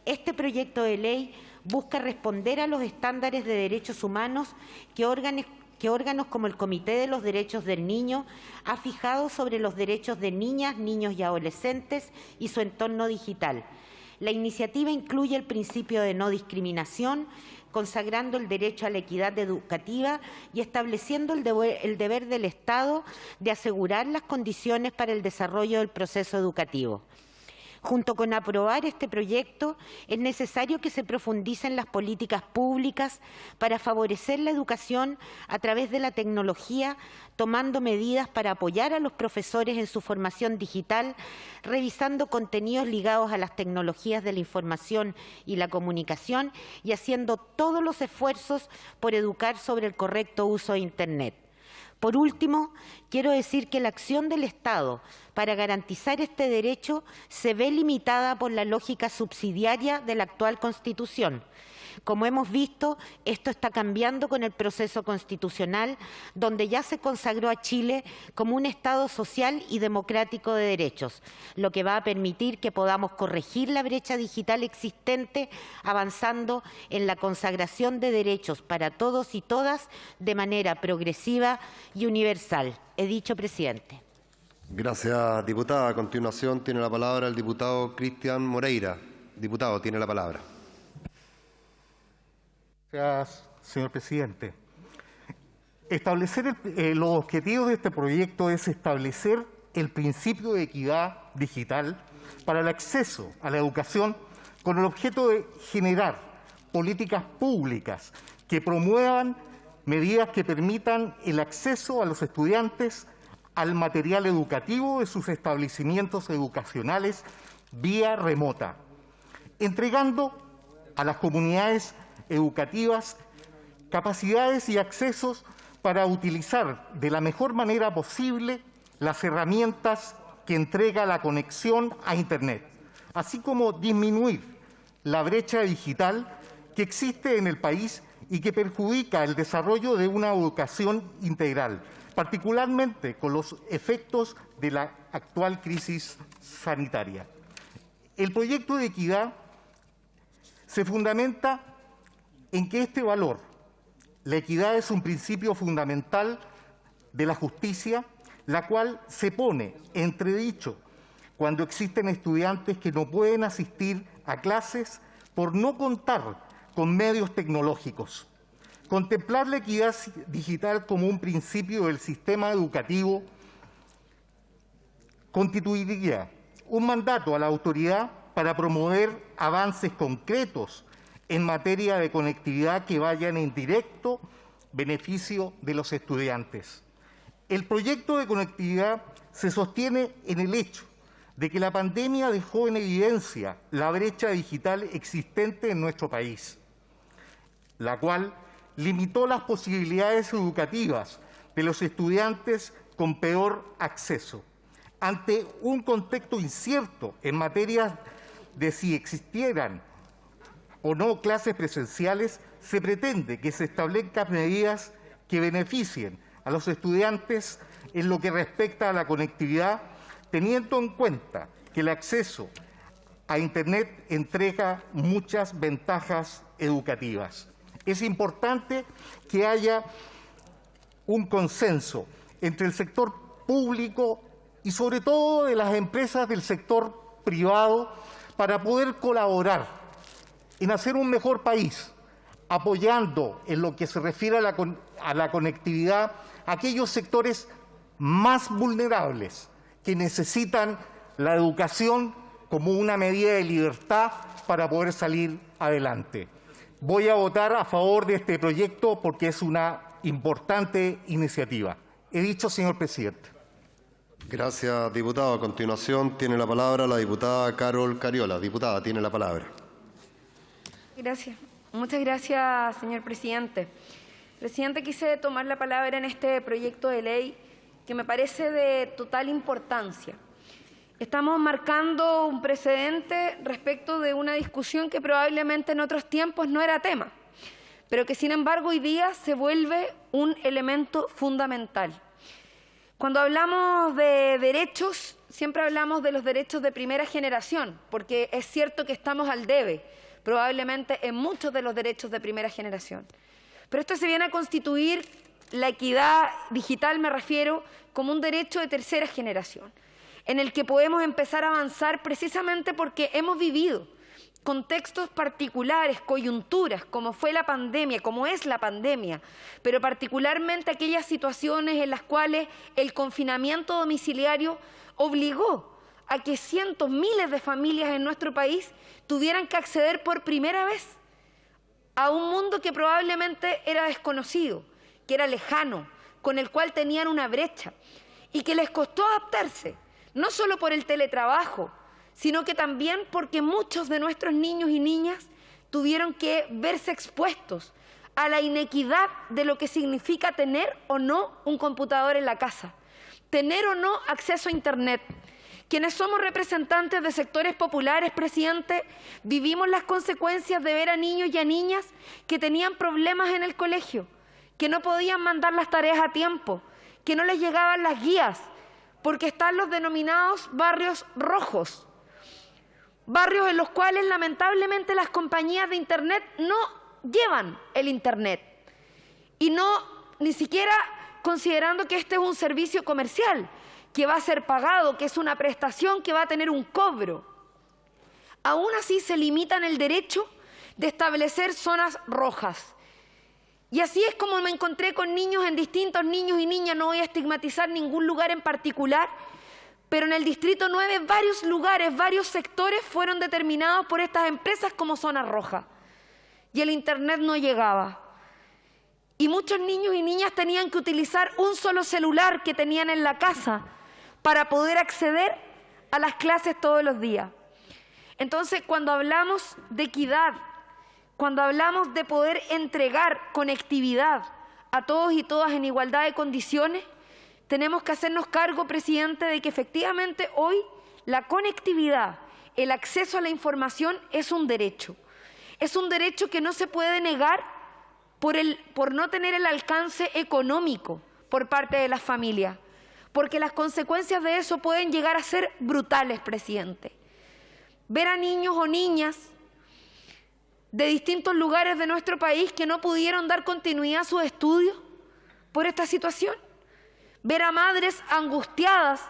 [SPEAKER 3] Este proyecto de ley busca responder a los estándares de derechos humanos que órganos como el Comité de los Derechos del Niño ha fijado sobre los derechos de niñas, niños y adolescentes y su entorno digital. La iniciativa incluye el principio de no discriminación, consagrando el derecho a la equidad educativa y estableciendo el deber del Estado de asegurar las condiciones para el desarrollo del proceso educativo. Junto con aprobar este proyecto, es necesario que se profundicen las políticas públicas para favorecer la educación a través de la tecnología, tomando medidas para apoyar a los profesores en su formación digital, revisando contenidos ligados a las tecnologías de la información y la comunicación y haciendo todos los esfuerzos por educar sobre el correcto uso de Internet. Por último, quiero decir que la acción del Estado para garantizar este derecho se ve limitada por la lógica subsidiaria de la actual Constitución. Como hemos visto, esto está cambiando con el proceso constitucional, donde ya se consagró a Chile como un Estado social y democrático de derechos, lo que va a permitir que podamos corregir la brecha digital existente, avanzando en la consagración de derechos para todos y todas de manera progresiva y universal. He dicho, presidente.
[SPEAKER 9] Gracias, diputada. A continuación tiene la palabra el diputado Cristian Moreira. Diputado, tiene la palabra.
[SPEAKER 22] Gracias, señor presidente. Los objetivos de este proyecto es establecer el principio de equidad digital para el acceso a la educación con el objeto de generar políticas públicas que promuevan medidas que permitan el acceso a los estudiantes al material educativo de sus establecimientos educacionales vía remota, entregando a las comunidades educativas capacidades y accesos para utilizar de la mejor manera posible las herramientas que entrega la conexión a Internet, así como disminuir la brecha digital que existe en el país y que perjudica el desarrollo de una educación integral, particularmente con los efectos de la actual crisis sanitaria. El proyecto de equidad se fundamenta en que este valor, la equidad, es un principio fundamental de la justicia, la cual se pone entredicho cuando existen estudiantes que no pueden asistir a clases por no contar con medios tecnológicos. Contemplar la equidad digital como un principio del sistema educativo constituiría un mandato a la autoridad para promover avances concretos en materia de conectividad que vayan en directo beneficio de los estudiantes. El proyecto de conectividad se sostiene en el hecho de que la pandemia dejó en evidencia la brecha digital existente en nuestro país, la cual limitó las posibilidades educativas de los estudiantes con peor acceso. Ante un contexto incierto en materia de si existieran o no clases presenciales, se pretende que se establezcan medidas que beneficien a los estudiantes en lo que respecta a la conectividad, teniendo en cuenta que el acceso a Internet entrega muchas ventajas educativas. Es importante que haya un consenso entre el sector público y sobre todo de las empresas del sector privado para poder colaborar en hacer un mejor país, apoyando en lo que se refiere a la conectividad a aquellos sectores más vulnerables que necesitan la educación como una medida de libertad para poder salir adelante. Voy a votar a favor de este proyecto porque es una importante iniciativa. He dicho, señor presidente.
[SPEAKER 9] Gracias, diputado. A continuación tiene la palabra la diputada Carol Cariola. Diputada, tiene la palabra.
[SPEAKER 4] Gracias. Muchas gracias, señor presidente. Presidente, quise tomar la palabra en este proyecto de ley que me parece de total importancia. Estamos marcando un precedente respecto de una discusión que probablemente en otros tiempos no era tema, pero que sin embargo hoy día se vuelve un elemento fundamental. Cuando hablamos de derechos, siempre hablamos de los derechos de primera generación, porque es cierto que estamos al debe, probablemente en muchos de los derechos de primera generación. Pero esto se viene a constituir, la equidad digital me refiero, como un derecho de tercera generación, en el que podemos empezar a avanzar precisamente porque hemos vivido contextos particulares, coyunturas, como fue la pandemia, como es la pandemia, pero particularmente aquellas situaciones en las cuales el confinamiento domiciliario obligó a que cientos, miles de familias en nuestro país tuvieran que acceder por primera vez a un mundo que probablemente era desconocido, que era lejano, con el cual tenían una brecha y que les costó adaptarse, no solo por el teletrabajo, sino que también porque muchos de nuestros niños y niñas tuvieron que verse expuestos a la inequidad de lo que significa tener o no un computador en la casa, tener o no acceso a Internet. Quienes somos representantes de sectores populares, presidente, vivimos las consecuencias de ver a niños y a niñas que tenían problemas en el colegio, que no podían mandar las tareas a tiempo, que no les llegaban las guías, porque están los denominados barrios rojos, barrios en los cuales lamentablemente las compañías de Internet no llevan el Internet y ni siquiera considerando que este es un servicio comercial que va a ser pagado, que es una prestación que va a tener un cobro. Aún así se limitan el derecho de establecer zonas rojas. Y así es como me encontré con niños en distintos niños y niñas, no voy a estigmatizar ningún lugar en particular, pero en el Distrito 9 varios lugares, varios sectores fueron determinados por estas empresas como zona roja. Y el Internet no llegaba. Y muchos niños y niñas tenían que utilizar un solo celular que tenían en la casa para poder acceder a las clases todos los días. Entonces, cuando hablamos de equidad, cuando hablamos de poder entregar conectividad a todos y todas en igualdad de condiciones, tenemos que hacernos cargo, presidente, de que efectivamente hoy la conectividad, el acceso a la información es un derecho. Es un derecho que no se puede negar por no tener el alcance económico por parte de las familias, porque las consecuencias de eso pueden llegar a ser brutales, presidente. Ver a niños o niñas de distintos lugares de nuestro país que no pudieron dar continuidad a sus estudios por esta situación. Ver a madres angustiadas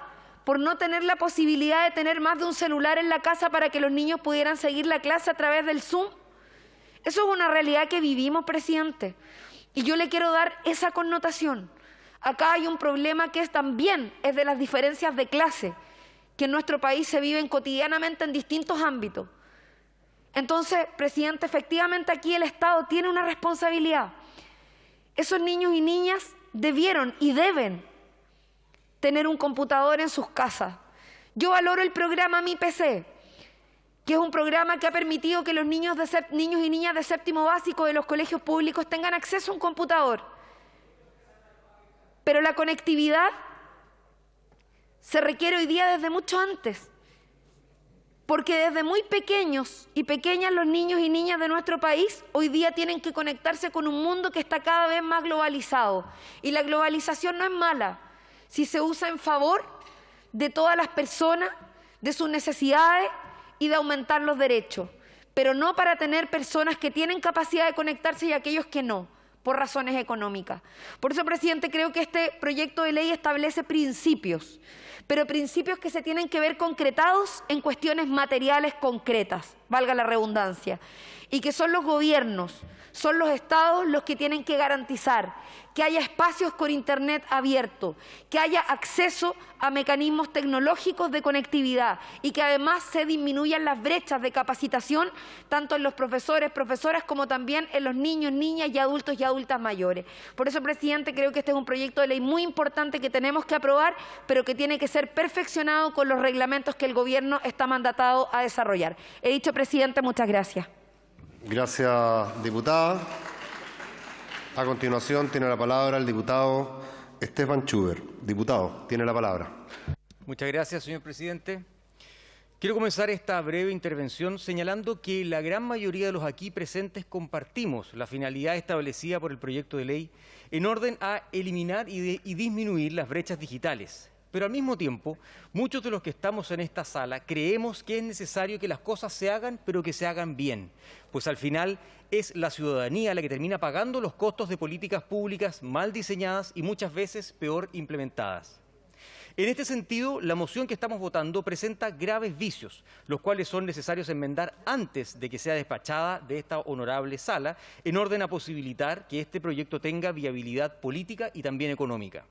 [SPEAKER 4] por no tener la posibilidad de tener más de un celular en la casa para que los niños pudieran seguir la clase a través del Zoom. Eso es una realidad que vivimos, presidente. Y yo le quiero dar esa connotación. Acá hay un problema que también es de las diferencias de clase, que en nuestro país se viven cotidianamente en distintos ámbitos. Entonces, presidente, efectivamente aquí el Estado tiene una responsabilidad. Esos niños y niñas debieron y deben tener un computador en sus casas. Yo valoro el programa Mi PC, que es un programa que ha permitido que los niños y niñas de séptimo básico de los colegios públicos tengan acceso a un computador. Pero la conectividad se requiere hoy día desde mucho antes, porque desde muy pequeños y pequeñas los niños y niñas de nuestro país hoy día tienen que conectarse con un mundo que está cada vez más globalizado. Y la globalización no es mala si se usa en favor de todas las personas, de sus necesidades y de aumentar los derechos, pero no para tener personas que tienen capacidad de conectarse y aquellos que no, por razones económicas. Por eso, presidente, creo que este proyecto de ley establece principios, pero principios que se tienen que ver concretados en cuestiones materiales concretas, valga la redundancia, y que son los gobiernos, son los estados los que tienen que garantizar que haya espacios con Internet abierto, que haya acceso a mecanismos tecnológicos de conectividad y que además se disminuyan las brechas de capacitación tanto en los profesores, profesoras como también en los niños, niñas y adultos y adultas mayores. Por eso, presidente, creo que este es un proyecto de ley muy importante que tenemos que aprobar, pero que tiene que ser perfeccionado con los reglamentos que el Gobierno está mandatado a desarrollar. He dicho, presidente, muchas gracias.
[SPEAKER 9] Gracias, diputada. A continuación tiene la palabra el diputado Esteban Schubert. Diputado, tiene la palabra.
[SPEAKER 5] Muchas gracias, señor presidente. Quiero comenzar esta breve intervención señalando que la gran mayoría de los aquí presentes compartimos la finalidad establecida por el proyecto de ley en orden a eliminar y disminuir las brechas digitales. Pero al mismo tiempo, muchos de los que estamos en esta sala creemos que es necesario que las cosas se hagan, pero que se hagan bien, pues al final es la ciudadanía la que termina pagando los costos de políticas públicas mal diseñadas y muchas veces peor implementadas. En este sentido, la moción que estamos votando presenta graves vicios, los cuales son necesarios enmendar antes de que sea despachada de esta honorable sala, en orden a posibilitar que este proyecto tenga viabilidad política y también económica.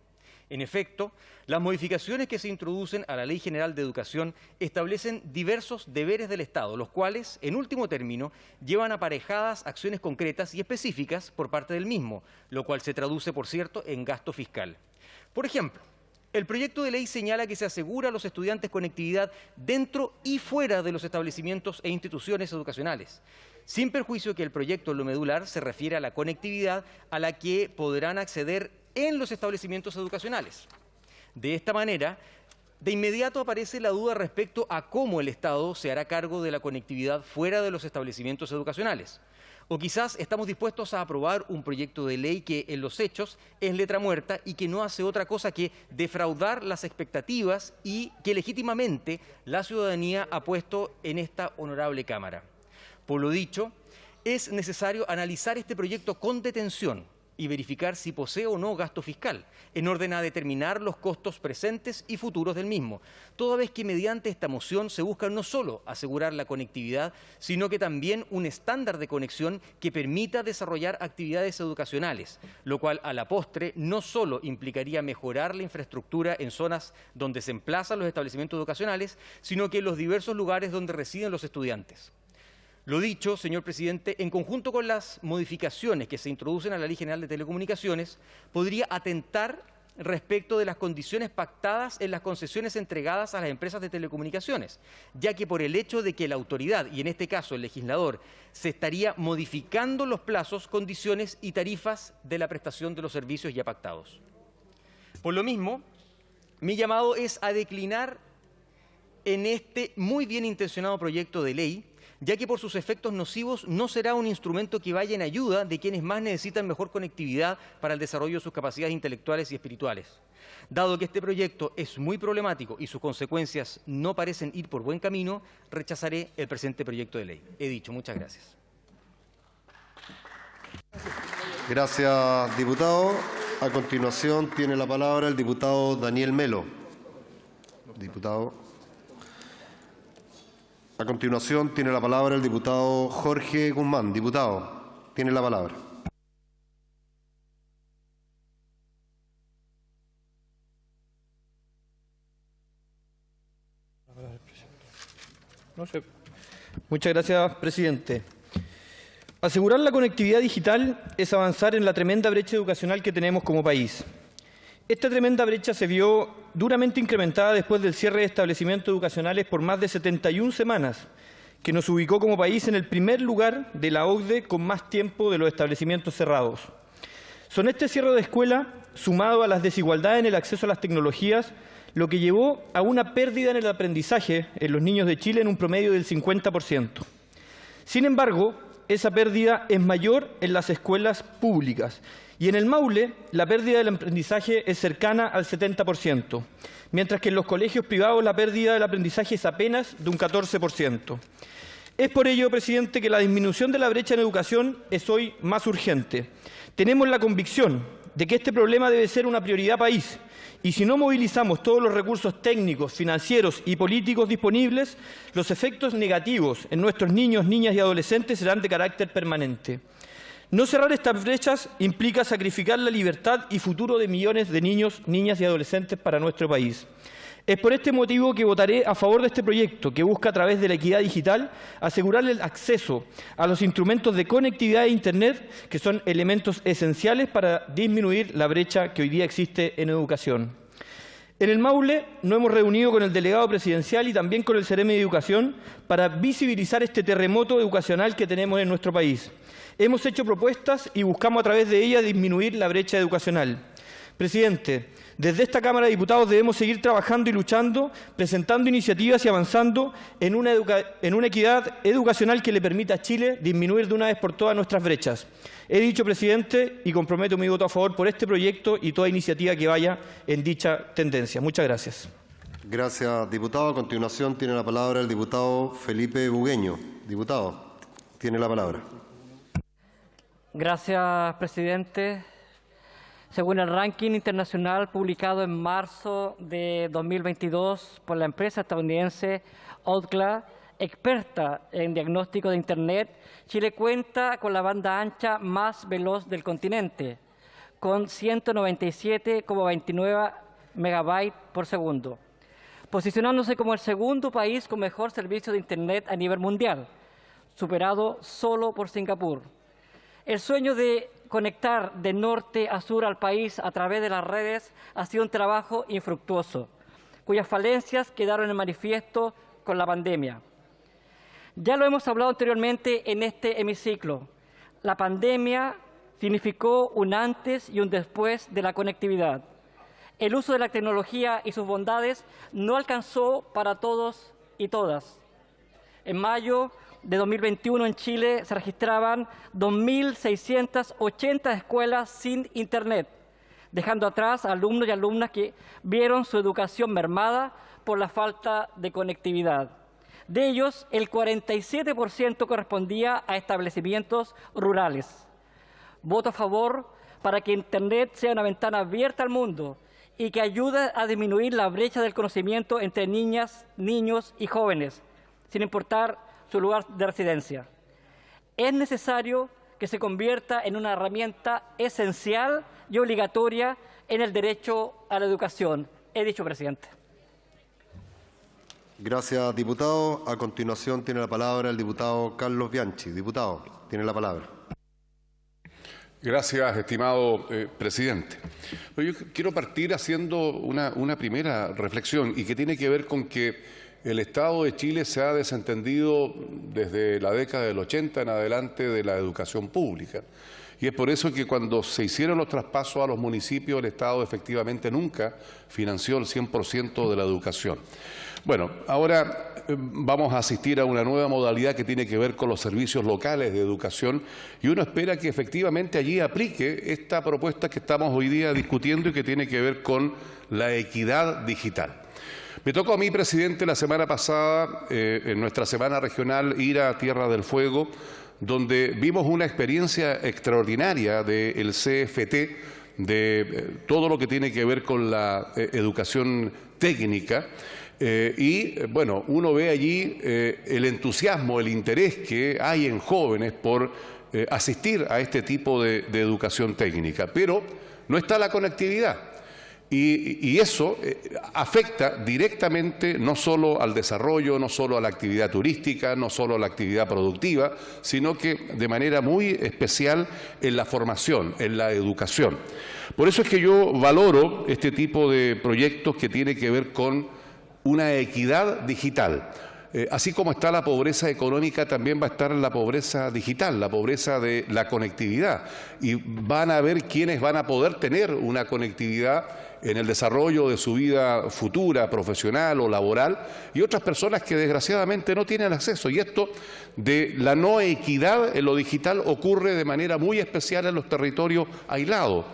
[SPEAKER 5] En efecto, las modificaciones que se introducen a la Ley General de Educación establecen diversos deberes del Estado, los cuales, en último término, llevan aparejadas acciones concretas y específicas por parte del mismo, lo cual se traduce, por cierto, en gasto fiscal. Por ejemplo, el proyecto de ley señala que se asegura a los estudiantes conectividad dentro y fuera de los establecimientos e instituciones educacionales, sin perjuicio que el proyecto en lo medular se refiere a la conectividad a la que podrán acceder en los establecimientos educacionales. De esta manera, de inmediato aparece la duda respecto a cómo el Estado se hará cargo de la conectividad fuera de los establecimientos educacionales. O quizás estamos dispuestos a aprobar un proyecto de ley que en los hechos es letra muerta y que no hace otra cosa que defraudar las expectativas y que legítimamente la ciudadanía ha puesto en esta honorable Cámara. Por lo dicho, es necesario analizar este proyecto con detención y verificar si posee o no gasto fiscal, en orden a determinar los costos presentes y futuros del mismo, toda vez que mediante esta moción se busca no solo asegurar la conectividad, sino que también un estándar de conexión que permita desarrollar actividades educacionales, lo cual a la postre no solo implicaría mejorar la infraestructura en zonas donde se emplazan los establecimientos educacionales, sino que en los diversos lugares donde residen los estudiantes. Lo dicho, señor presidente, en conjunto con las modificaciones que se introducen a la Ley General de Telecomunicaciones, podría atentar respecto de las condiciones pactadas en las concesiones entregadas a las empresas de telecomunicaciones, ya que por el hecho de que la autoridad, y en este caso el legislador, se estaría modificando los plazos, condiciones y tarifas de la prestación de los servicios ya pactados. Por lo mismo, mi llamado es a declinar en este muy bien intencionado proyecto de ley, ya que por sus efectos nocivos no será un instrumento que vaya en ayuda de quienes más necesitan mejor conectividad para el desarrollo de sus capacidades intelectuales y espirituales. Dado que este proyecto es muy problemático y sus consecuencias no parecen ir por buen camino, rechazaré el presente proyecto de ley. He dicho, muchas gracias.
[SPEAKER 9] Gracias, diputado. A continuación tiene la palabra el diputado Daniel Melo. Diputado. A continuación tiene la palabra el diputado Jorge Guzmán. Diputado, tiene la palabra.
[SPEAKER 6] No sé. Muchas gracias, presidente. Asegurar la conectividad digital es avanzar en la tremenda brecha educacional que tenemos como país. Esta tremenda brecha se vio duramente incrementada después del cierre de establecimientos educacionales por más de 71 semanas, que nos ubicó como país en el primer lugar de la OCDE con más tiempo de los establecimientos cerrados. Son este cierre de escuela, sumado a las desigualdades en el acceso a las tecnologías, lo que llevó a una pérdida en el aprendizaje en los niños de Chile en un promedio del 50%. Sin embargo, esa pérdida es mayor en las escuelas públicas y en el Maule la pérdida del aprendizaje es cercana al 70%, mientras que en los colegios privados la pérdida del aprendizaje es apenas de un 14%. Es por ello, presidente, que la disminución de la brecha en educación es hoy más urgente. Tenemos la convicción de que este problema debe ser una prioridad país y si no movilizamos todos los recursos técnicos, financieros y políticos disponibles, los efectos negativos en nuestros niños, niñas y adolescentes serán de carácter permanente. No cerrar estas brechas implica sacrificar la libertad y futuro de millones de niños, niñas y adolescentes para nuestro país. Es por este motivo que votaré a favor de este proyecto, que busca a través de la equidad digital asegurar el acceso a los instrumentos de conectividad e Internet, que son elementos esenciales para disminuir la brecha que hoy día existe en educación. En el Maule nos hemos reunido con el delegado presidencial y también con el Ceremi de Educación para visibilizar este terremoto educacional que tenemos en nuestro país. Hemos hecho propuestas y buscamos a través de ellas disminuir la brecha educacional. Presidente, desde esta Cámara de Diputados debemos seguir trabajando y luchando, presentando iniciativas y avanzando en una equidad educacional que le permita a Chile disminuir de una vez por todas nuestras brechas. He dicho, presidente, y comprometo mi voto a favor por este proyecto y toda iniciativa que vaya en dicha tendencia. Muchas gracias.
[SPEAKER 9] Gracias, diputado. A continuación tiene la palabra el diputado Felipe Bugueño. Diputado, tiene la palabra.
[SPEAKER 7] Gracias, presidente. Según el ranking internacional publicado en marzo de 2022 por la empresa estadounidense Ookla, experta en diagnóstico de Internet, Chile cuenta con la banda ancha más veloz del continente, con 197,29 megabytes por segundo, posicionándose como el segundo país con mejor servicio de Internet a nivel mundial, superado solo por Singapur. El sueño de conectar de norte a sur al país a través de las redes ha sido un trabajo infructuoso, cuyas falencias quedaron en manifiesto con la pandemia. Ya lo hemos hablado anteriormente en este hemiciclo. La pandemia significó un antes y un después de la conectividad. El uso de la tecnología y sus bondades no alcanzó para todos y todas. En mayo de 2021 en Chile se registraban 2.680 escuelas sin Internet, dejando atrás a alumnos y alumnas que vieron su educación mermada por la falta de conectividad. De ellos, el 47% correspondía a establecimientos rurales. Voto a favor para que Internet sea una ventana abierta al mundo y que ayude a disminuir la brecha del conocimiento entre niñas, niños y jóvenes, sin importar su lugar de residencia. Es necesario que se convierta en una herramienta esencial y obligatoria en el derecho a la educación. He dicho, presidente.
[SPEAKER 9] Gracias, diputado. A continuación tiene la palabra el diputado Carlos Bianchi. Diputado, tiene la palabra.
[SPEAKER 23] Gracias, estimado presidente. Yo quiero partir haciendo una primera reflexión y que tiene que ver con que el Estado de Chile se ha desentendido desde la década del 80 en adelante de la educación pública. Y es por eso que cuando se hicieron los traspasos a los municipios, el Estado efectivamente nunca financió el 100% de la educación. Bueno, ahora vamos a asistir a una nueva modalidad que tiene que ver con los servicios locales de educación y uno espera que efectivamente allí aplique esta propuesta que estamos hoy día discutiendo y que tiene que ver con la equidad digital. Me tocó a mí, presidente, la semana pasada, en nuestra semana regional, ir a Tierra del Fuego, donde vimos una experiencia extraordinaria del CFT, de todo lo que tiene que ver con la educación técnica. Bueno, uno ve allí el entusiasmo, el interés que hay en jóvenes por asistir a este tipo de educación técnica, pero no está la conectividad. Y eso afecta directamente no solo al desarrollo, no solo a la actividad turística, no solo a la actividad productiva, sino que de manera muy especial en la formación, en la educación. Por eso es que yo valoro este tipo de proyectos que tiene que ver con una equidad digital. Así como está la pobreza económica, también va a estar la pobreza digital, la pobreza de la conectividad. Y van a haber quienes van a poder tener una conectividad en el desarrollo de su vida futura, profesional o laboral, y otras personas que desgraciadamente no tienen acceso. Y esto de la no equidad en lo digital ocurre de manera muy especial en los territorios aislados.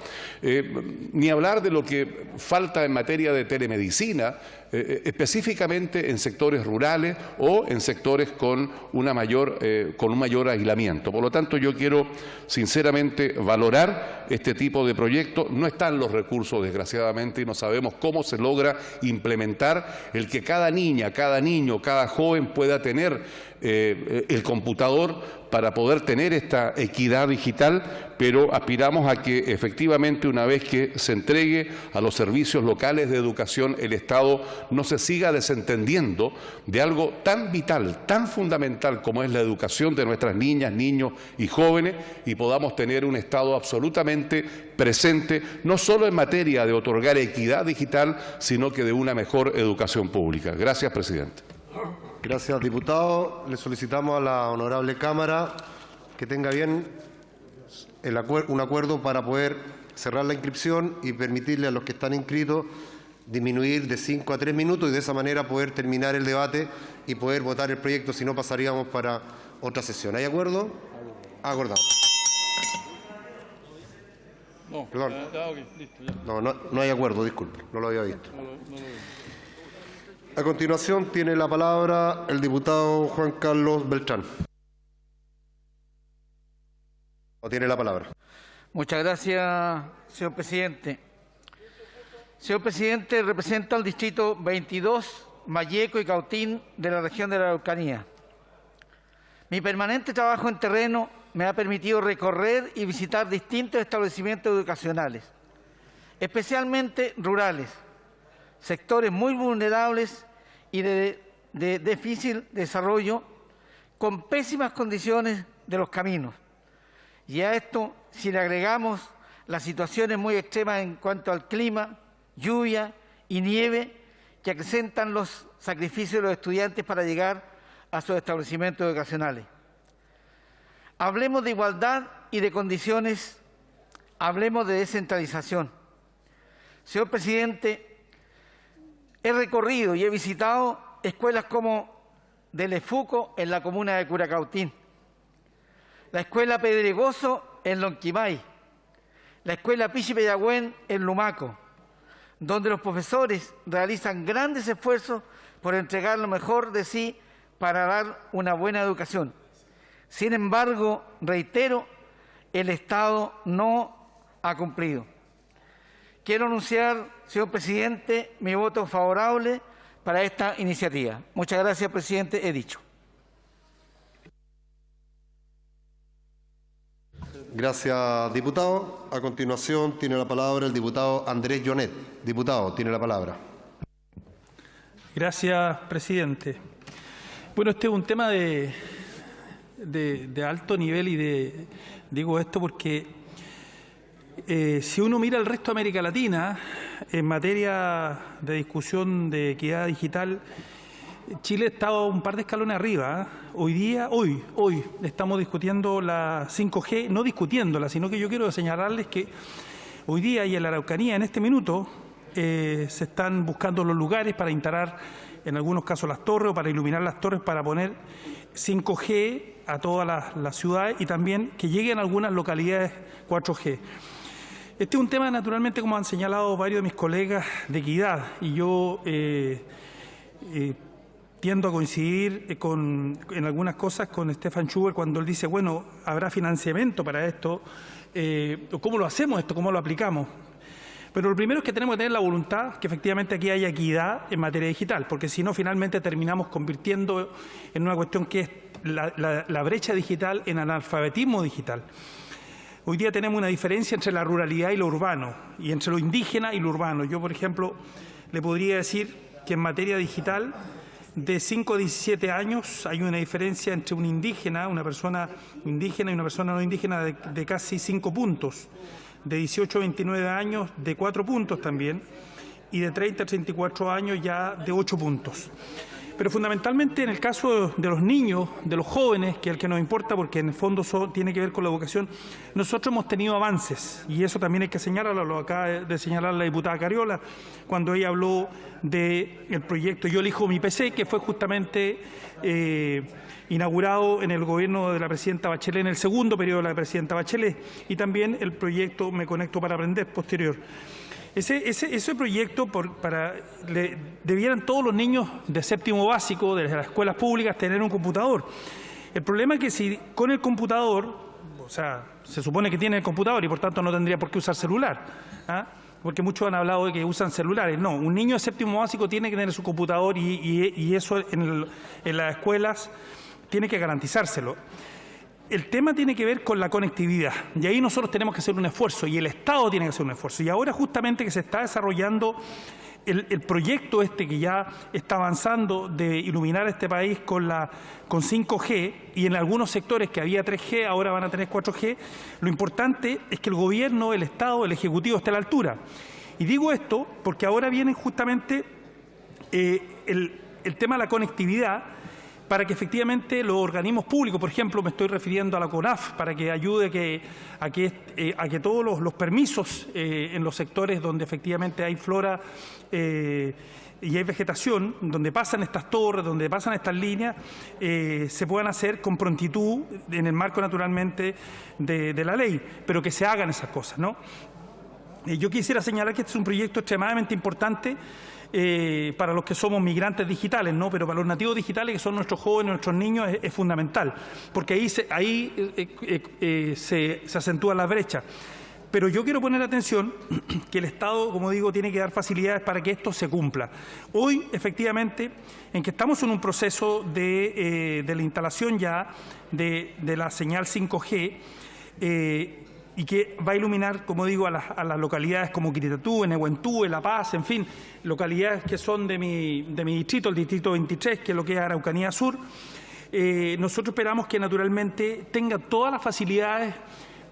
[SPEAKER 23] Ni hablar de lo que falta en materia de telemedicina, específicamente en sectores rurales o en sectores con un mayor aislamiento. Por lo tanto, yo quiero sinceramente valorar este tipo de proyectos. No están los recursos, desgraciadamente, y no sabemos cómo se logra implementar el que cada niña, cada niño, cada joven pueda tener el computador para poder tener esta equidad digital, pero aspiramos a que efectivamente una vez que se entregue a los servicios locales de educación, el Estado no se siga desentendiendo de algo tan vital, tan fundamental como es la educación de nuestras niñas, niños y jóvenes, y podamos tener un Estado absolutamente presente, no solo en materia de otorgar equidad digital, sino que de una mejor educación pública. Gracias, presidente.
[SPEAKER 9] Gracias, diputado. Le solicitamos a la honorable Cámara que tenga bien un acuerdo para poder cerrar la inscripción y permitirle a los que están inscritos disminuir de 5 a 3 minutos y de esa manera poder terminar el debate y poder votar el proyecto, si no pasaríamos para otra sesión. ¿Hay acuerdo? Acordado.
[SPEAKER 1] No,
[SPEAKER 9] perdón.
[SPEAKER 1] Listo, ya.
[SPEAKER 9] No hay acuerdo, disculpe, no lo había visto. A continuación tiene la palabra el diputado Juan Carlos Beltrán. Tiene la palabra.
[SPEAKER 8] Muchas gracias, señor presidente. Señor presidente, represento al distrito 22, Malleco y Cautín de la región de la Araucanía. Mi permanente trabajo en terreno me ha permitido recorrer y visitar distintos establecimientos educacionales, especialmente rurales, sectores muy vulnerables y de difícil desarrollo, con pésimas condiciones de los caminos. Y a esto, si le agregamos las situaciones muy extremas en cuanto al clima, lluvia y nieve, que acrecentan los sacrificios de los estudiantes para llegar a sus establecimientos educacionales. Hablemos de igualdad y de condiciones, hablemos de descentralización. Señor presidente, he recorrido y he visitado escuelas como del Efuco en la comuna de Curacautín, la escuela Pedregoso en Lonquimay, la escuela Pichipeyagüén en Lumaco, donde los profesores realizan grandes esfuerzos por entregar lo mejor de sí para dar una buena educación. Sin embargo, reitero, el Estado no ha cumplido. Quiero anunciar, señor presidente, mi voto favorable para esta iniciativa. Muchas gracias, presidente. He dicho.
[SPEAKER 9] Gracias, diputado. A continuación tiene la palabra el diputado Andrés Llonet. Diputado, tiene la palabra.
[SPEAKER 16] Gracias, presidente. Bueno, este es un tema de alto nivel y digo esto porque si uno mira el resto de América Latina, en materia de discusión de equidad digital, Chile está un par de escalones arriba. Hoy estamos discutiendo la 5G, no discutiéndola, sino que yo quiero señalarles que hoy día y en la Araucanía, en este minuto, se están buscando los lugares para instalar, en algunos casos, las torres o para iluminar las torres para poner 5G a todas las ciudades y también que lleguen a algunas localidades 4G. Este es un tema, naturalmente, como han señalado varios de mis colegas, de equidad, y yo tiendo a coincidir en algunas cosas con Stefan Schubert cuando él dice, bueno, habrá financiamiento para esto, ¿cómo lo hacemos esto? ¿Cómo lo aplicamos? Pero lo primero es que tenemos que tener la voluntad que efectivamente aquí haya equidad en materia digital, porque si no, finalmente terminamos convirtiendo en una cuestión que es la brecha digital en analfabetismo digital.
[SPEAKER 10] Hoy día tenemos una diferencia entre la ruralidad y lo urbano, y entre lo indígena y lo urbano. Yo, por ejemplo, le podría decir que en materia digital, de 5 a 17 años hay una diferencia entre un indígena, una persona indígena y una persona no indígena de casi 5 puntos. De 18 a 29 años de 4 puntos también, y de 30 a 34 años ya de 8 puntos. Pero fundamentalmente en el caso de los niños, de los jóvenes, que es el que nos importa porque en el fondo tiene que ver con la educación, nosotros hemos tenido avances y eso también hay que señalarlo, lo acaba de señalar la diputada Cariola cuando ella habló del proyecto Yo elijo mi PC, que fue justamente inaugurado en el gobierno de la presidenta Bachelet, en el segundo periodo de la presidenta Bachelet, y también el proyecto Me Conecto para Aprender posterior. Ese proyecto, debieran todos los niños de séptimo básico, de las escuelas públicas, tener un computador. El problema es que si con el computador, o sea, se supone que tiene el computador y por tanto no tendría por qué usar celular, ¿ah? Porque muchos han hablado de que usan celulares. No, un niño de séptimo básico tiene que tener su computador y eso en las escuelas tiene que garantizárselo. El tema tiene que ver con la conectividad y ahí nosotros tenemos que hacer un esfuerzo y el Estado tiene que hacer un esfuerzo. Y ahora justamente que se está desarrollando el proyecto que ya está avanzando de iluminar este país con 5G y en algunos sectores que había 3G ahora van a tener 4G, lo importante es que el Gobierno, el Estado, el Ejecutivo esté a la altura. Y digo esto porque ahora viene justamente el tema de la conectividad, para que efectivamente los organismos públicos, por ejemplo, me estoy refiriendo a la CONAF, para que ayude a que todos los permisos en los sectores donde efectivamente hay flora y hay vegetación, donde pasan estas torres, donde pasan estas líneas, se puedan hacer con prontitud, en el marco naturalmente de la ley, pero que se hagan esas cosas, ¿no? Yo quisiera señalar que este es un proyecto extremadamente importante para los que somos migrantes digitales, ¿no? Pero para los nativos digitales, que son nuestros jóvenes, nuestros niños, es fundamental, porque ahí se acentúa la brecha. Pero yo quiero poner atención que el Estado, como digo, tiene que dar facilidades para que esto se cumpla. Hoy, efectivamente, en que estamos en un proceso de la instalación ya de la señal 5G, y que va a iluminar, como digo, a las localidades como Quiritatú, Nehuentú, La Paz, en fin, localidades que son de mi distrito, el distrito 23, que es lo que es Araucanía Sur. Nosotros esperamos que naturalmente tenga todas las facilidades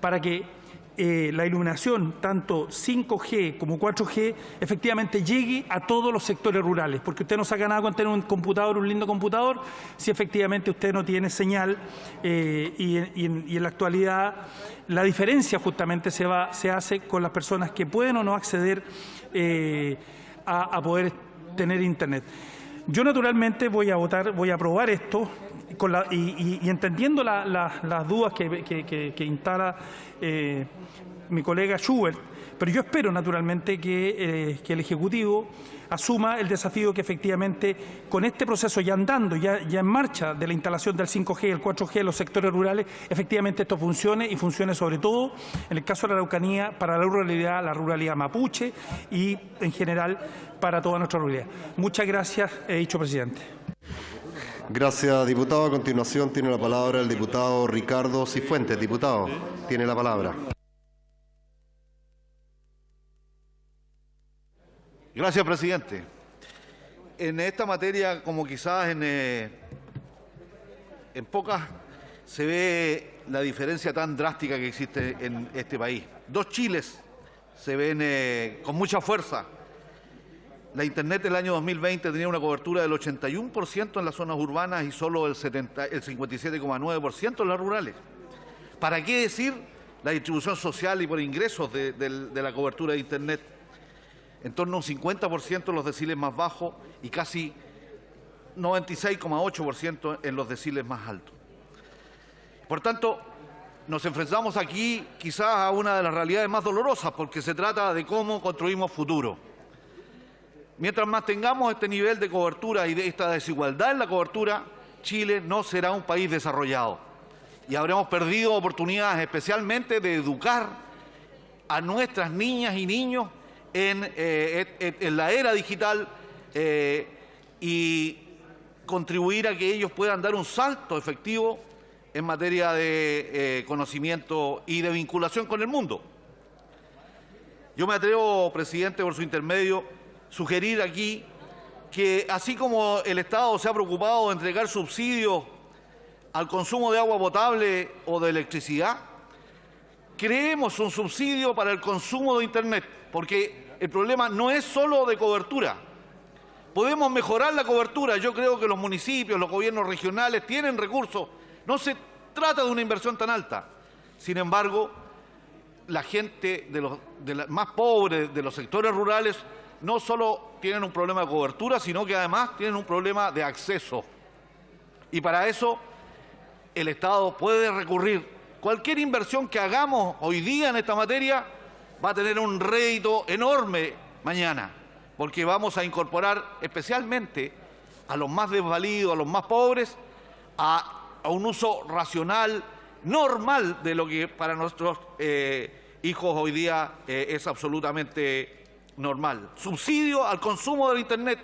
[SPEAKER 10] para que la iluminación, tanto 5G como 4G, efectivamente llegue a todos los sectores rurales, porque usted no saca nada con tener un computador, un lindo computador, si efectivamente usted no tiene señal y en la actualidad la diferencia justamente se hace con las personas que pueden o no acceder a poder tener Internet. Yo naturalmente voy a aprobar esto y entendiendo las dudas que instala mi colega Schubert, pero yo espero naturalmente que el Ejecutivo asuma el desafío que efectivamente con este proceso ya andando, ya en marcha de la instalación del 5G y el 4G en los sectores rurales, efectivamente esto funcione y funcione sobre todo en el caso de la Araucanía para la ruralidad mapuche y en general para toda nuestra ruralidad. Muchas gracias, he dicho, presidente.
[SPEAKER 9] Gracias, diputado. A continuación tiene la palabra el diputado Ricardo Cifuentes. Diputado, tiene la palabra.
[SPEAKER 11] Gracias, presidente. En esta materia, como quizás en pocas, se ve la diferencia tan drástica que existe en este país. Dos Chiles se ven con mucha fuerza. La Internet del año 2020 tenía una cobertura del 81% en las zonas urbanas y solo el 57,9% en las rurales. ¿Para qué decir la distribución social y por ingresos de la cobertura de Internet? En torno a un 50% en los deciles más bajos y casi 96,8% en los deciles más altos. Por tanto, nos enfrentamos aquí quizás a una de las realidades más dolorosas, porque se trata de cómo construimos futuro. Mientras más tengamos este nivel de cobertura y de esta desigualdad en la cobertura, Chile no será un país desarrollado. Y habremos perdido oportunidades especialmente de educar a nuestras niñas y niños en la era digital y contribuir a que ellos puedan dar un salto efectivo en materia de conocimiento y de vinculación con el mundo. Yo me atrevo, presidente, por su intermedio, sugerir aquí que así como el Estado se ha preocupado de entregar subsidios al consumo de agua potable o de electricidad, creemos un subsidio para el consumo de Internet, porque el problema no es solo de cobertura. Podemos mejorar la cobertura. Yo creo que los municipios, los gobiernos regionales tienen recursos. No se trata de una inversión tan alta. Sin embargo, la gente de los más pobres, de los sectores rurales, no solo tienen un problema de cobertura, sino que además tienen un problema de acceso. Y para eso el Estado puede recurrir. Cualquier inversión que hagamos hoy día en esta materia va a tener un rédito enorme mañana, porque vamos a incorporar especialmente a los más desvalidos, a los más pobres, a un uso racional, normal, de lo que para nuestros hijos hoy día es absolutamente normal. Subsidio al consumo del Internet,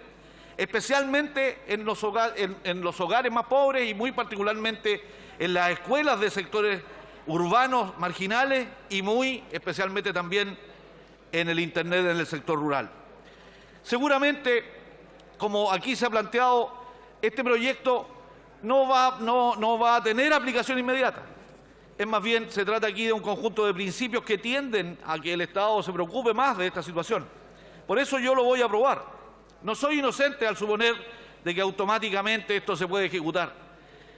[SPEAKER 11] especialmente en los hogares más pobres y muy particularmente en las escuelas de sectores urbanos marginales y muy especialmente también en el Internet en el sector rural. Seguramente, como aquí se ha planteado, este proyecto no va a tener aplicación inmediata. Es más bien, se trata aquí de un conjunto de principios que tienden a que el Estado se preocupe más de esta situación. Por eso yo lo voy a aprobar. No soy inocente al suponer de que automáticamente esto se puede ejecutar,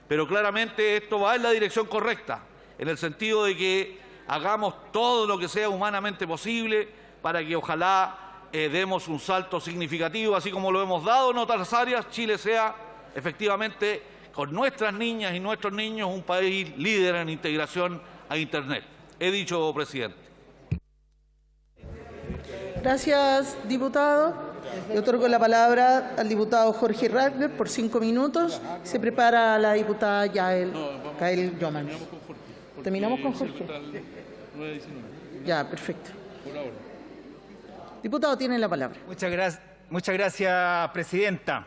[SPEAKER 11] pero claramente esto va en la dirección correcta, en el sentido de que hagamos todo lo que sea humanamente posible para que ojalá demos un salto significativo, así como lo hemos dado en otras áreas. Chile sea efectivamente, con nuestras niñas y nuestros niños, un país líder en integración a Internet. He dicho, presidente.
[SPEAKER 12] Gracias, diputado. Le otorgo la palabra al diputado Jorge Radler por 5 minutos. Se prepara la diputada Yael Yoman. ¿Terminamos con Jorge? Ya, perfecto. Diputado, tiene la palabra.
[SPEAKER 13] Muchas gracias, presidenta.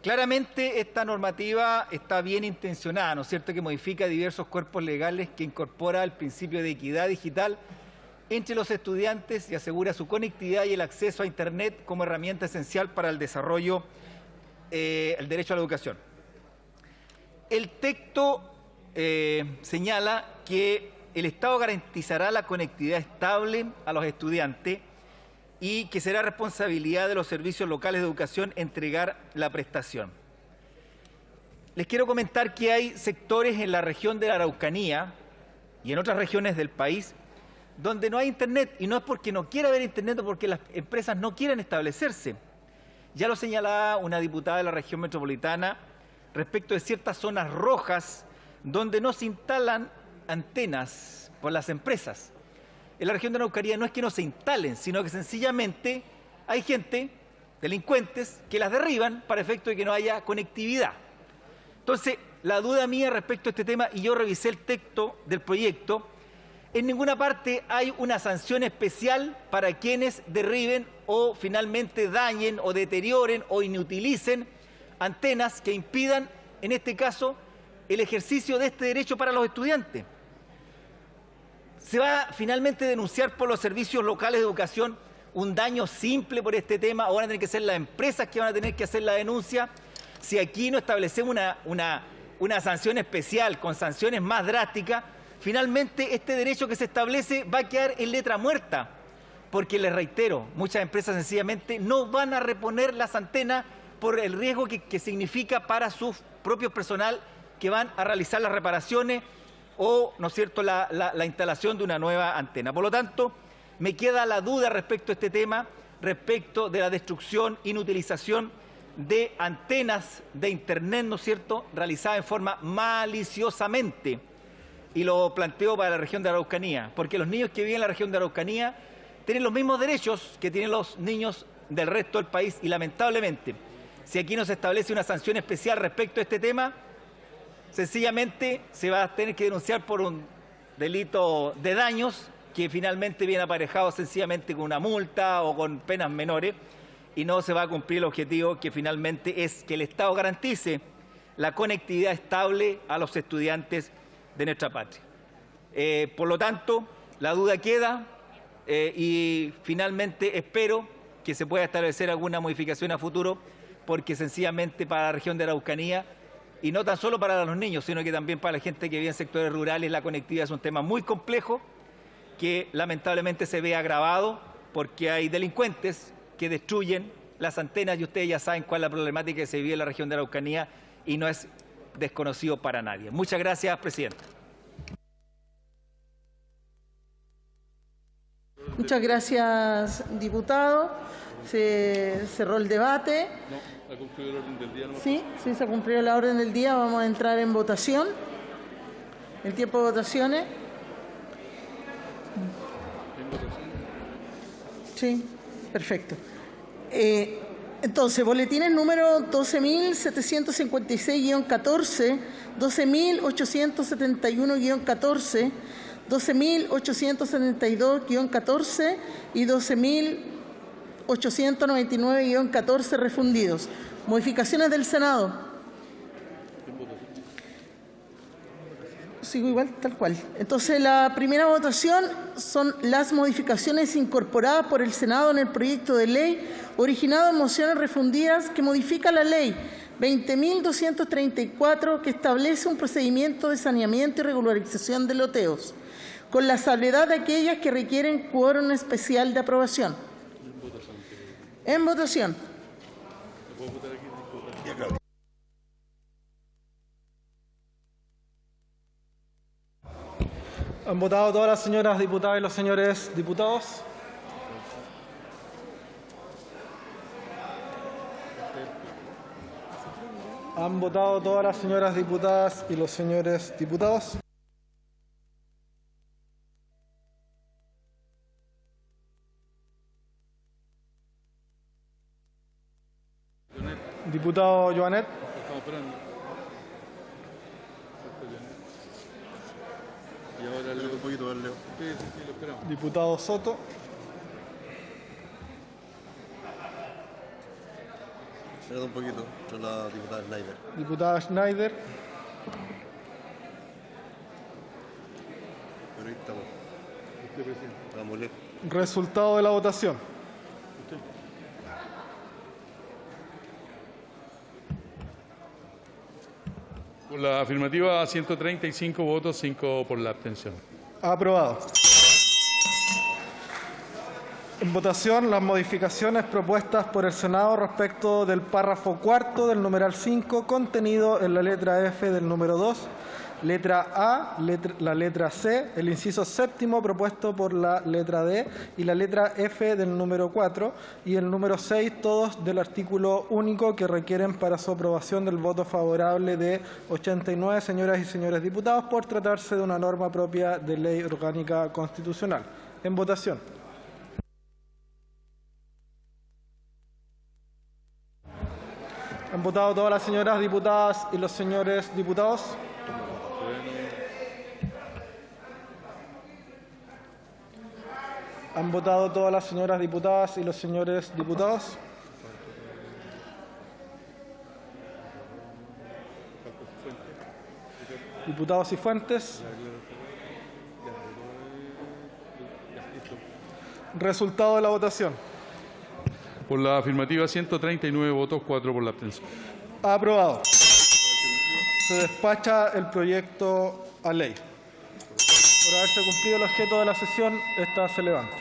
[SPEAKER 13] Claramente esta normativa está bien intencionada, ¿no es cierto?, que modifica diversos cuerpos legales, que incorpora el principio de equidad digital entre los estudiantes y asegura su conectividad y el acceso a Internet como herramienta esencial para el desarrollo, el derecho a la educación. El texto señala que el Estado garantizará la conectividad estable a los estudiantes y que será responsabilidad de los servicios locales de educación entregar la prestación. Les quiero comentar que hay sectores en la región de la Araucanía y en otras regiones del país donde no hay Internet, y no es porque no quiera haber Internet o porque las empresas no quieran establecerse. Ya lo señalaba una diputada de la región metropolitana respecto de ciertas zonas rojas donde no se instalan antenas por las empresas. En la región de la Araucanía no es que no se instalen, sino que sencillamente hay gente, delincuentes, que las derriban para efecto de que no haya conectividad. Entonces, la duda mía respecto a este tema, y yo revisé el texto del proyecto, en ninguna parte hay una sanción especial para quienes derriben o finalmente dañen o deterioren o inutilicen antenas que impidan, en este caso, el ejercicio de este derecho para los estudiantes. Se va finalmente a denunciar por los servicios locales de educación un daño simple por este tema, o van a tener que ser las empresas que van a tener que hacer la denuncia. Si aquí no establecemos una sanción especial con sanciones más drásticas, finalmente este derecho que se establece va a quedar en letra muerta, porque les reitero, muchas empresas sencillamente no van a reponer las antenas por el riesgo que significa para su propio personal que van a realizar las reparaciones o, ¿no es cierto?, la instalación de una nueva antena. Por lo tanto, me queda la duda respecto a este tema, respecto de la destrucción, inutilización de antenas de Internet, ¿no es cierto?, realizada en forma maliciosamente. Y lo planteo para la región de Araucanía, porque los niños que viven en la región de Araucanía tienen los mismos derechos que tienen los niños del resto del país, y lamentablemente, si aquí no se establece una sanción especial respecto a este tema, sencillamente se va a tener que denunciar por un delito de daños que finalmente viene aparejado sencillamente con una multa o con penas menores, y no se va a cumplir el objetivo que finalmente es que el Estado garantice la conectividad estable a los estudiantes de nuestra patria. Por lo tanto, la duda queda y finalmente espero que se pueda establecer alguna modificación a futuro, porque sencillamente para la región de Araucanía, y no tan solo para los niños, sino que también para la gente que vive en sectores rurales, la conectividad es un tema muy complejo que lamentablemente se ve agravado porque hay delincuentes que destruyen las antenas y ustedes ya saben cuál es la problemática que se vive en la región de Araucanía y no es desconocido para nadie. Muchas gracias, presidente.
[SPEAKER 12] Muchas gracias, diputado. Se cerró el debate.
[SPEAKER 1] No, ha cumplido el orden del día. ¿No?
[SPEAKER 12] Sí, se ha cumplido la orden del día. Vamos a entrar en votación. El tiempo de votaciones. Sí, perfecto. Entonces, boletines número 12.756-14, 12.871-14, 12.872-14 y 12.899-14 refundidos. Modificaciones del Senado. Sigo igual, tal cual. Entonces, la primera votación son las modificaciones incorporadas por el Senado en el proyecto de ley originado en mociones refundidas que modifica la ley 20.234 que establece un procedimiento de saneamiento y regularización de loteos, con la salvedad de aquellas que requieren quórum especial de aprobación. En votación.
[SPEAKER 14] ¿Han votado todas las señoras diputadas y los señores diputados? ¿Han votado todas las señoras diputadas y los señores diputados? Diputado Joanet.
[SPEAKER 1] Estamos esperando. Y ahora Leo. Un poquito, Leo. Sí, lo esperamos.
[SPEAKER 14] Diputado Soto.
[SPEAKER 9] Espera un poquito, con la diputada Schneider.
[SPEAKER 14] Diputada Schneider.
[SPEAKER 9] Pero ahí estamos. Vamos, Leo.
[SPEAKER 14] Resultado de la votación.
[SPEAKER 1] Por la afirmativa, 135 votos, 5 por la abstención.
[SPEAKER 14] Aprobado. En votación, las modificaciones propuestas por el Senado respecto del párrafo cuarto del numeral 5, contenido en la letra F del número 2, letra A, la letra C, el inciso séptimo propuesto por la letra D y la letra F del número 4 y el número 6, todos del artículo único que requieren para su aprobación del voto favorable de 89 señoras y señores diputados por tratarse de una norma propia de ley orgánica constitucional. En votación. ¿Han votado todas las señoras diputadas y los señores diputados? ¿Han votado todas las señoras diputadas y los señores diputados? Diputados y Fuentes. Resultado de la votación.
[SPEAKER 1] Por la afirmativa, 139 votos, 4 por la abstención.
[SPEAKER 14] Aprobado. Se despacha el proyecto a ley. Por haberse cumplido el objeto de la sesión, esta se levanta.